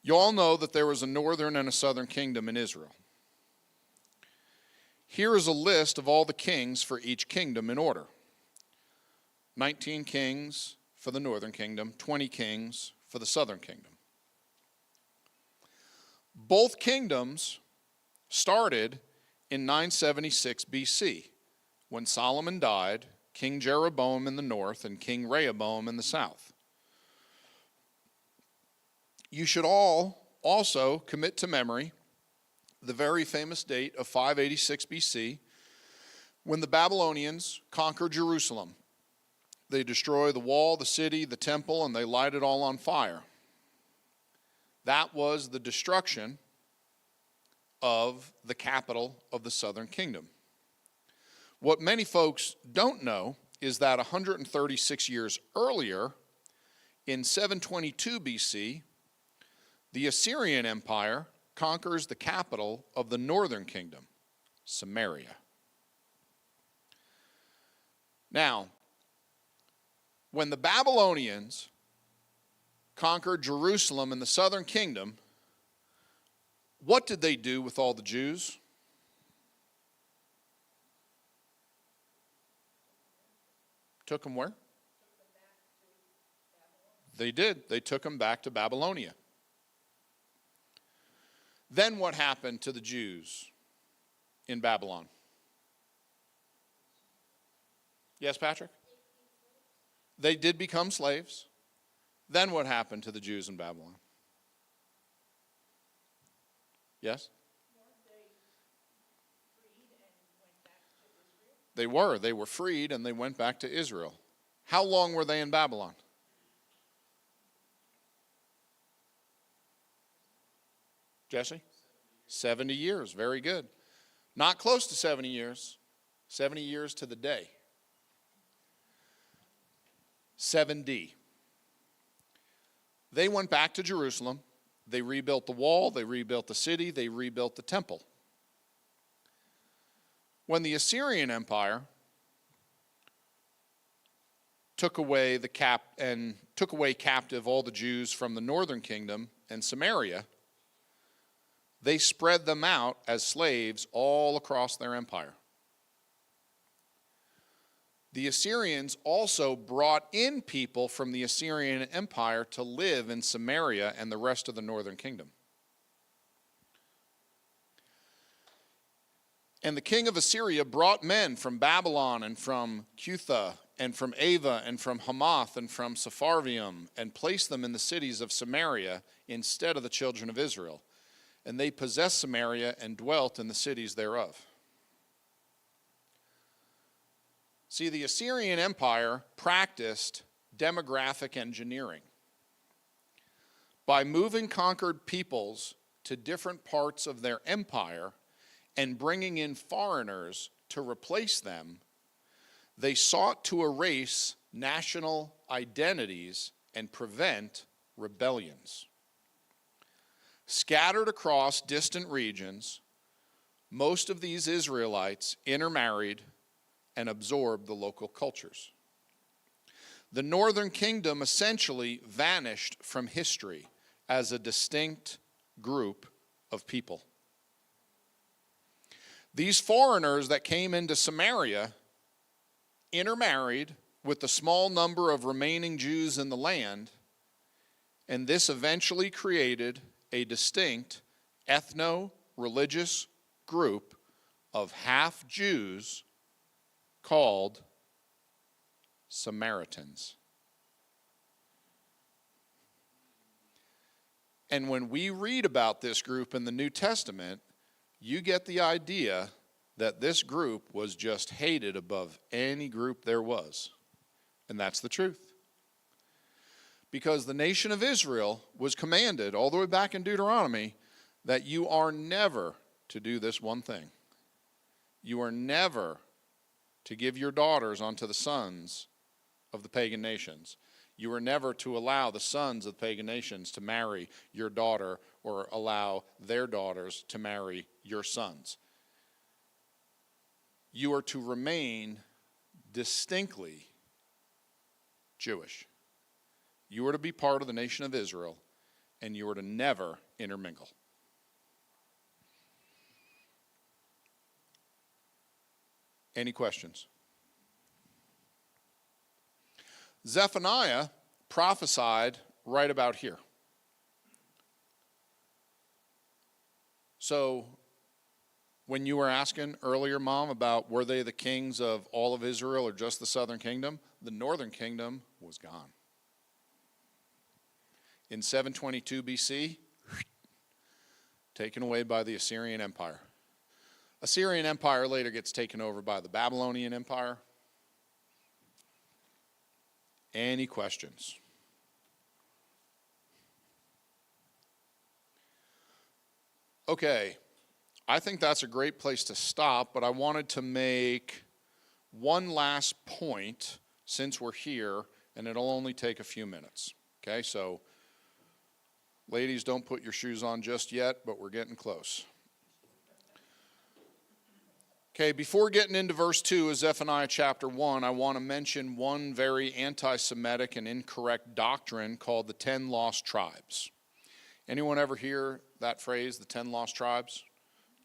You all know that there was a northern and a southern kingdom in Israel. Here is a list of all the kings for each kingdom in order. 19 kings for the northern kingdom, 20 kings for the southern kingdom. Both kingdoms started in 976 BC, when Solomon died, King Jeroboam in the north and King Rehoboam in the south. You should all also commit to memory the very famous date of 586 BC, when the Babylonians conquered Jerusalem. They destroyed the wall, the city, the temple, and they light it all on fire. That was the destruction of the capital of the southern kingdom. What many folks don't know is that 136 years earlier, in 722 BC, the Assyrian Empire conquers the capital of the northern kingdom, Samaria. Now, when the Babylonians conquered Jerusalem and the southern kingdom, what did they do with all the Jews? Took them where? They did. They took them back to Babylonia. Then what happened to the Jews in Babylon? Yes, Patrick? They did become slaves. Then what happened to the Jews in Babylon? Yes? They were freed and they went back to Israel. How long were they in Babylon? Jesse? 70 years, very good. Not close to 70 years, 70 years to the day. 70. They went back to Jerusalem. They rebuilt the wall, they rebuilt the city, they rebuilt the temple. When the Assyrian Empire took away captive all the Jews from the northern kingdom and Samaria, they spread them out as slaves all across their empire. The Assyrians also brought in people from the Assyrian Empire to live in Samaria and the rest of the northern kingdom. And the king of Assyria brought men from Babylon and from Cutha and from Ava and from Hamath and from Sepharvaim and placed them in the cities of Samaria instead of the children of Israel. And they possessed Samaria and dwelt in the cities thereof. See, the Assyrian Empire practiced demographic engineering. By moving conquered peoples to different parts of their empire and bringing in foreigners to replace them, they sought to erase national identities and prevent rebellions. Scattered across distant regions, most of these Israelites intermarried and absorbed the local cultures. The northern kingdom essentially vanished from history as a distinct group of people. These foreigners that came into Samaria intermarried with the small number of remaining Jews in the land, and this eventually created a distinct ethno-religious group of half Jews called Samaritans. And when we read about this group in the New Testament, you get the idea that this group was just hated above any group there was. And that's the truth. Because the nation of Israel was commanded, all the way back in Deuteronomy, that you are never to do this one thing. You are never to give your daughters unto the sons of the pagan nations. You are never to allow the sons of the pagan nations to marry your daughter or allow their daughters to marry your sons. You are to remain distinctly Jewish. You are to be part of the nation of Israel, and you are to never intermingle. Any questions? Zephaniah prophesied right about here. So, when you were asking earlier, Mom, about were they the kings of all of Israel or just the southern kingdom, the northern kingdom was gone. In 722 BC, taken away by the Assyrian Empire. Assyrian Empire later gets taken over by the Babylonian Empire. Any questions? Okay, I think that's a great place to stop, but I wanted to make one last point since we're here, and it'll only take a few minutes. Okay, so ladies, don't put your shoes on just yet, but we're getting close. Okay, before getting into verse 2 of Zephaniah chapter 1, I want to mention one very anti-Semitic and incorrect doctrine called the 10 lost tribes. Anyone ever hear that phrase, the 10 lost tribes?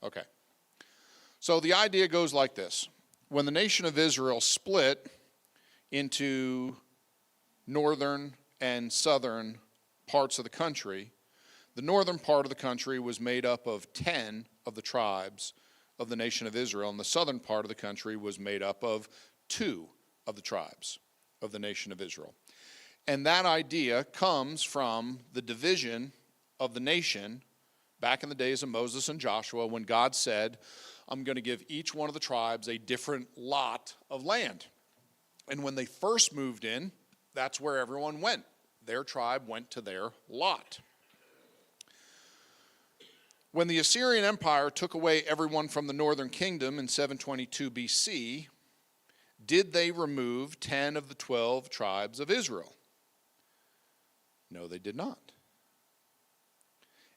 Okay. So the idea goes like this. When the nation of Israel split into northern and southern parts of the country, the northern part of the country was made up of 10 of the tribes of the nation of Israel, and the southern part of the country was made up of 2 of the tribes of the nation of Israel. And that idea comes from the division of the nation back in the days of Moses and Joshua, when God said, I'm going to give each one of the tribes a different lot of land. And when they first moved in, that's where everyone went. Their tribe went to their lot. When the Assyrian Empire took away everyone from the northern kingdom in 722 BC, did they remove 10 of the 12 tribes of Israel? No, they did not.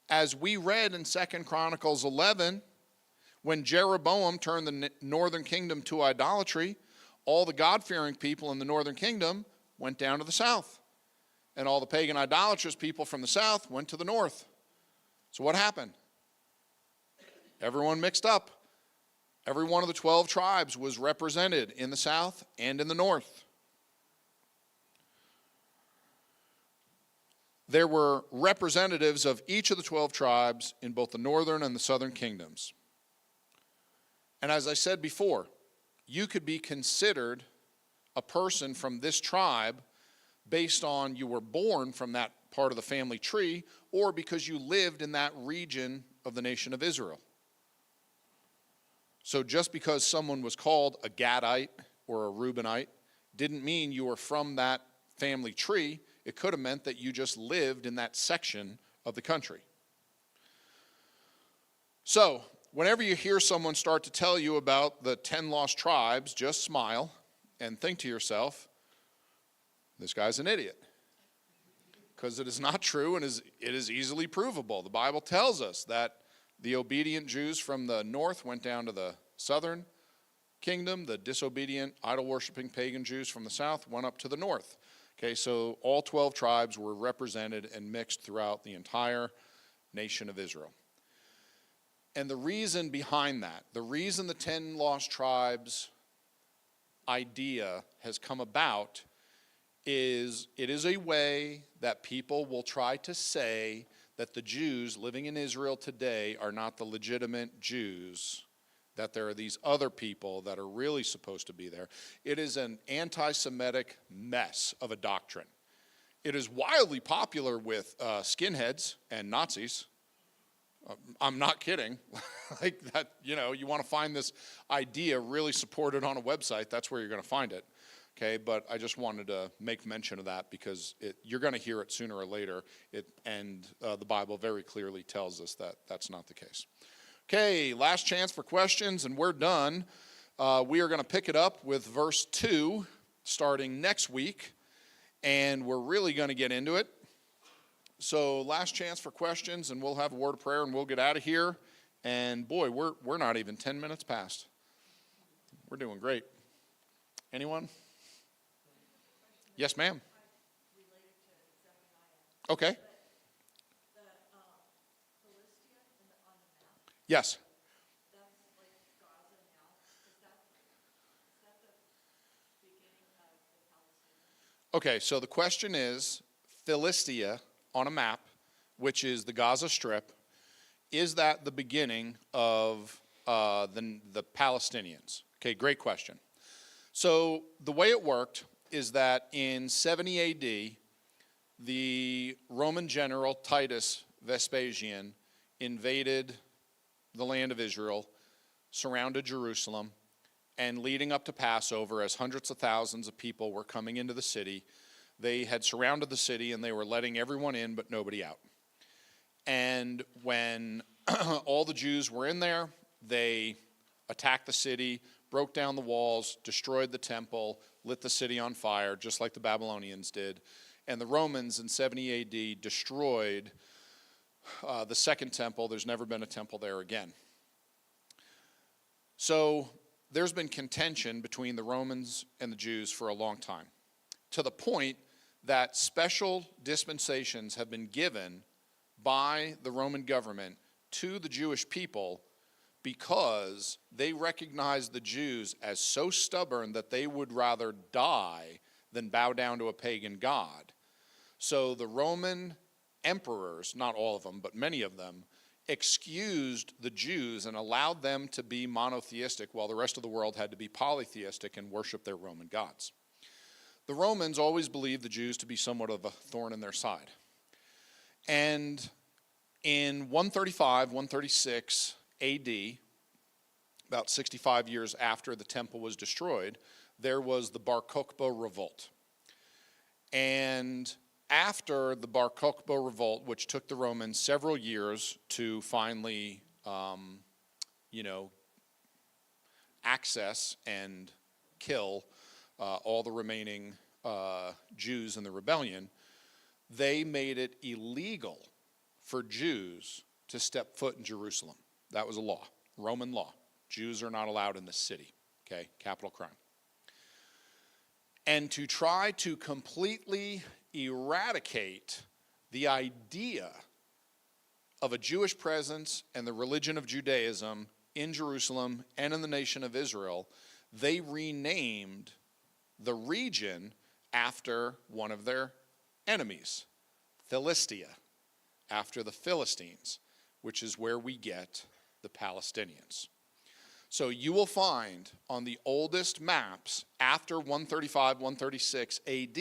As we read in 2 Chronicles 11, when Jeroboam turned the northern kingdom to idolatry, all the God-fearing people in the northern kingdom went down to the south. And all the pagan idolatrous people from the south went to the north. So what happened? Everyone mixed up. Every one of the 12 tribes was represented in the south and in the north. There were representatives of each of the 12 tribes in both the northern and the southern kingdoms. And as I said before, you could be considered a person from this tribe based on you were born from that part of the family tree or because you lived in that region of the nation of Israel. So just because someone was called a Gadite or a Reubenite didn't mean you were from that family tree. It could have meant that you just lived in that section of the country. So, whenever you hear someone start to tell you about the 10 lost tribes, just smile and think to yourself, this guy's an idiot. Because it is not true, and it is easily provable. The Bible tells us that the obedient Jews from the north went down to the southern kingdom. The disobedient, idol-worshiping pagan Jews from the south went up to the north. Okay, so all 12 tribes were represented and mixed throughout the entire nation of Israel. And the reason behind that, the reason the 10 lost tribes idea has come about is it is a way that people will try to say that the Jews living in Israel today are not the legitimate Jews, that there are these other people that are really supposed to be there. It is an anti-Semitic mess of a doctrine. It is wildly popular with skinheads and Nazis. I'm not kidding. Like that, you want to find this idea really supported on a website, that's where you're going to find it. Okay, but I just wanted to make mention of that because you're going to hear it sooner or later, and the Bible very clearly tells us that that's not the case. Okay, last chance for questions, and we're done. We are going to pick it up with verse 2 starting next week, and we're really going to get into it. So last chance for questions, and we'll have a word of prayer, and we'll get out of here. And boy, we're not even 10 minutes past. We're doing great. Anyone? Yes, ma'am. Related to Zephaniah. Okay. The Philistia on the map, Yes. that's like Gaza now. Is that the beginning of the Palestinians? Okay, so the question is, Philistia on a map, which is the Gaza Strip, is that the beginning of the Palestinians? Okay, great question. So the way it worked is that in 70 AD, the Roman general Titus Vespasian invaded the land of Israel, surrounded Jerusalem, and leading up to Passover, as hundreds of thousands of people were coming into the city, they had surrounded the city and they were letting everyone in but nobody out. And when all the Jews were in there, they attacked the city, broke down the walls, destroyed the temple, lit the city on fire, just like the Babylonians did. And the Romans in 70 AD destroyed the second temple. There's never been a temple there again. So there's been contention between the Romans and the Jews for a long time, to the point that special dispensations have been given by the Roman government to the Jewish people because they recognize the Jews as so stubborn that they would rather die than bow down to a pagan god. So the Roman emperors, not all of them, but many of them, excused the Jews and allowed them to be monotheistic while the rest of the world had to be polytheistic and worship their Roman gods. The Romans always believed the Jews to be somewhat of a thorn in their side. And in 135, 136 AD, about 65 years after the temple was destroyed, there was the Bar Kokhba revolt. And after the Bar Kokhba revolt, which took the Romans several years to finally, access and kill all the remaining Jews in the rebellion, they made it illegal for Jews to step foot in Jerusalem. That was a law, Roman law. Jews are not allowed in the city, okay, capital crime. And to try to completely eradicate the idea of a Jewish presence and the religion of Judaism in Jerusalem and in the nation of Israel, they renamed the region after one of their enemies, Philistia, after the Philistines, which is where we get the Palestinians. So you will find on the oldest maps after 135, 136 AD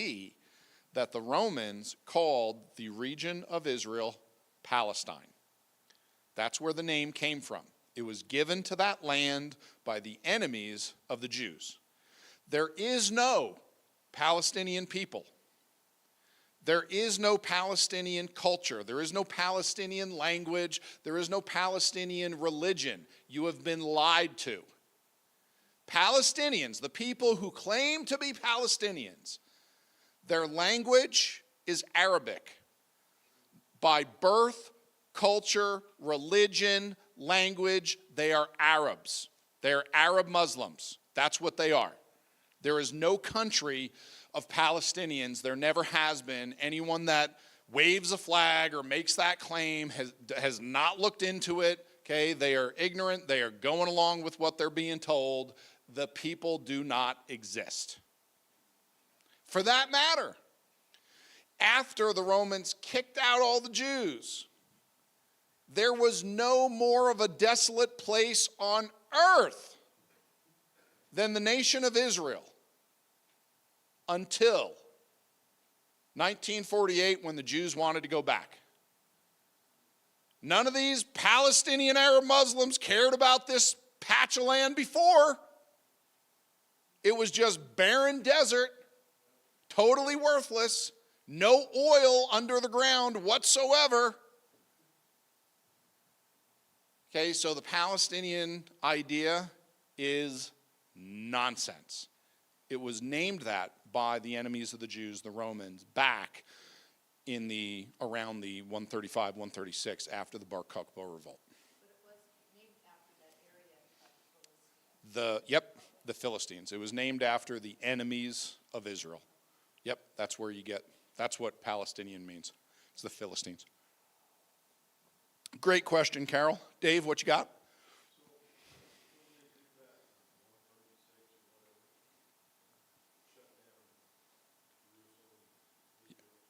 that the Romans called the region of Israel Palestine. That's where the name came from. It was given to that land by the enemies of the Jews. There is no Palestinian people. There is no Palestinian culture. There is no Palestinian language. There is no Palestinian religion. You have been lied to. Palestinians, the people who claim to be Palestinians, their language is Arabic. By birth, culture, religion, language, they are Arabs. They are Arab Muslims. That's what they are. There is no country of Palestinians. There never has been. Anyone that waves a flag or makes that claim has not looked into it. Okay, they are ignorant. They are going along with what they're being told. The people do not exist. For that matter, after the Romans kicked out all the Jews, there was no more of a desolate place on earth than the nation of Israel until 1948, when the Jews wanted to go back. None of these Palestinian Arab Muslims cared about this patch of land before. It was just barren desert, totally worthless, no oil under the ground whatsoever. Okay, so the Palestinian idea is nonsense. It was named that by the enemies of the Jews, the Romans, back in around the 135, 136 after the Bar Kokhba revolt. But it was named after that area of Philistine. The Philistines. It was named after the enemies of Israel. Yep, that's what Palestinian means. It's the Philistines. Great question, Carol. Dave, what you got?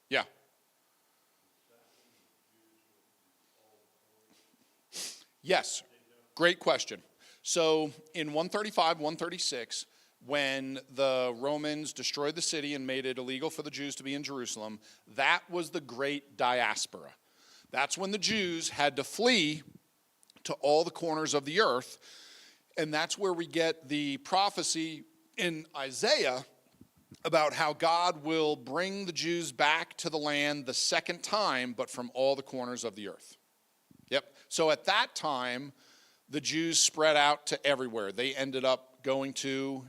Yeah. Yes, great question. So in 135, 136, when the Romans destroyed the city and made it illegal for the Jews to be in Jerusalem, that was the great diaspora. That's when the Jews had to flee to all the corners of the earth, and that's where we get the prophecy in Isaiah about how God will bring the Jews back to the land the second time, but from all the corners of the earth. Yep. So at that time, the Jews spread out to everywhere. They ended up going to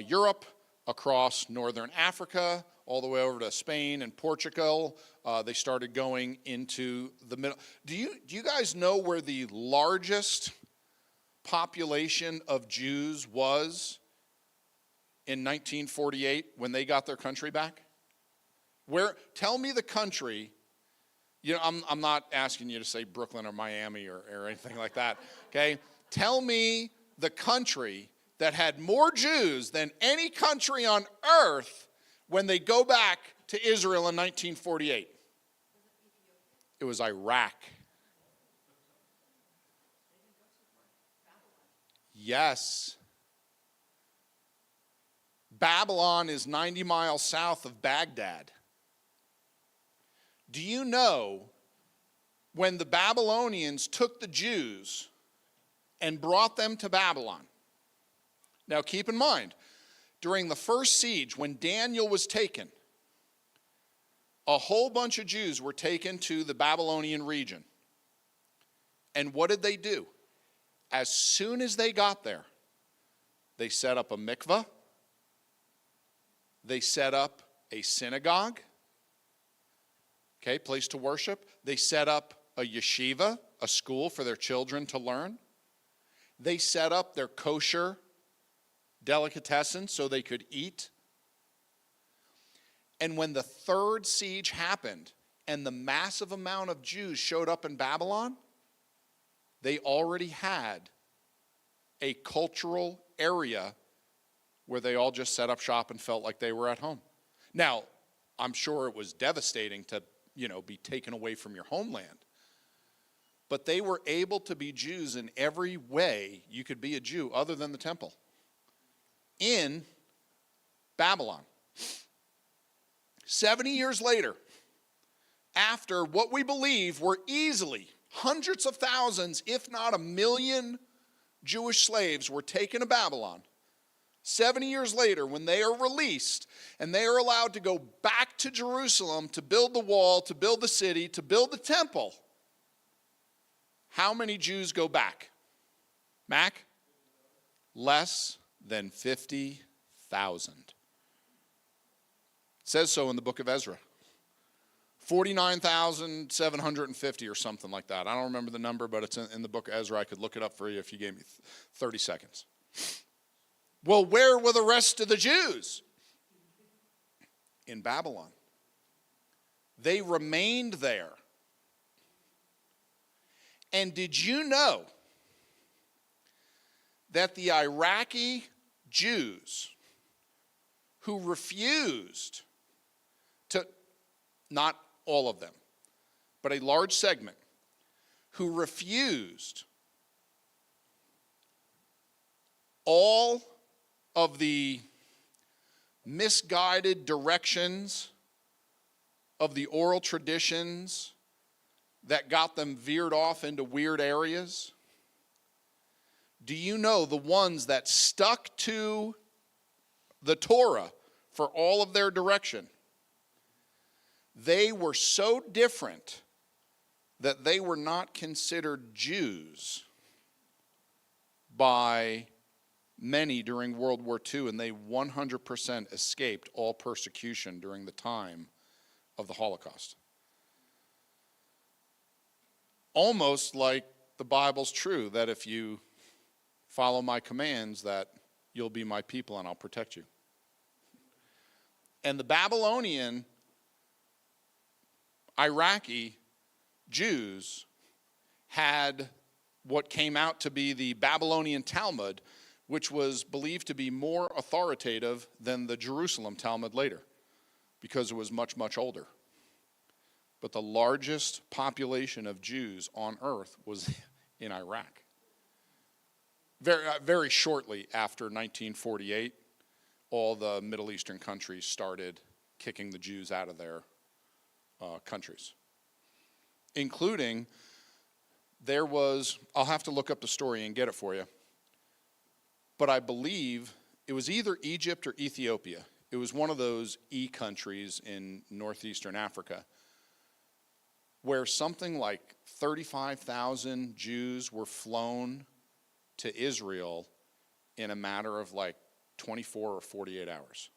Europe, across northern Africa, all the way over to Spain and Portugal. They started going into the middle. Do you guys know where the largest population of Jews was in 1948 when they got their country back? Tell me the country. You know, I'm not asking you to say Brooklyn or Miami or anything like that, okay? Tell me the country that had more Jews than any country on earth when they go back to Israel in 1948. It was Iraq. Yes. Babylon is 90 miles south of Baghdad. Do you know when the Babylonians took the Jews and brought them to Babylon? Now keep in mind, during the first siege, when Daniel was taken, a whole bunch of Jews were taken to the Babylonian region. And what did they do? As soon as they got there, they set up a mikveh, they set up a synagogue, okay, place to worship. They set up a yeshiva, a school for their children to learn. They set up their kosher delicatessen so they could eat. And when the third siege happened and the massive amount of Jews showed up in Babylon, they already had a cultural area where they all just set up shop and felt like they were at home. Now, I'm sure it was devastating to, be taken away from your homeland. But they were able to be Jews in every way you could be a Jew other than the temple in Babylon. 70 years later, after what we believe were easily hundreds of thousands, if not 1 million Jewish slaves were taken to Babylon, 70 years later, when they are released and they are allowed to go back to Jerusalem to build the wall, to build the city, to build the temple, how many Jews go back? Mac? Less than 50,000. It says so in the book of Ezra. 49,750 or something like that. I don't remember the number, but it's in the book of Ezra. I could look it up for you if you gave me 30 seconds. Well, where were the rest of the Jews? In Babylon. They remained there. And did you know that the Iraqi Jews who refused to, not all of them, but a large segment, who refused all of the misguided directions of the oral traditions that got them veered off into weird areas? Do you know the ones that stuck to the Torah for all of their direction? They were so different that they were not considered Jews by many during World War II, and they 100% escaped all persecution during the time of the Holocaust. Almost like the Bible's true, that if you follow my commands, that you'll be my people and I'll protect you. And the Babylonian Iraqi Jews had what came out to be the Babylonian Talmud, which was believed to be more authoritative than the Jerusalem Talmud later, because it was much, much older. But the largest population of Jews on earth was in Iraq. Very shortly after 1948, all the Middle Eastern countries started kicking the Jews out of their countries, including there was, I'll have to look up the story and get it for you, but I believe it was either Egypt or Ethiopia. It was one of those countries in northeastern Africa where something like 35,000 Jews were flown to Israel in a matter of like 24 or 48 hours.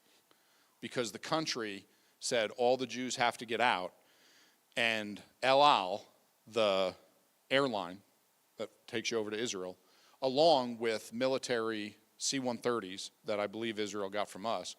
Because the country said all the Jews have to get out, and El Al, the airline that takes you over to Israel, along with military C-130s that I believe Israel got from us,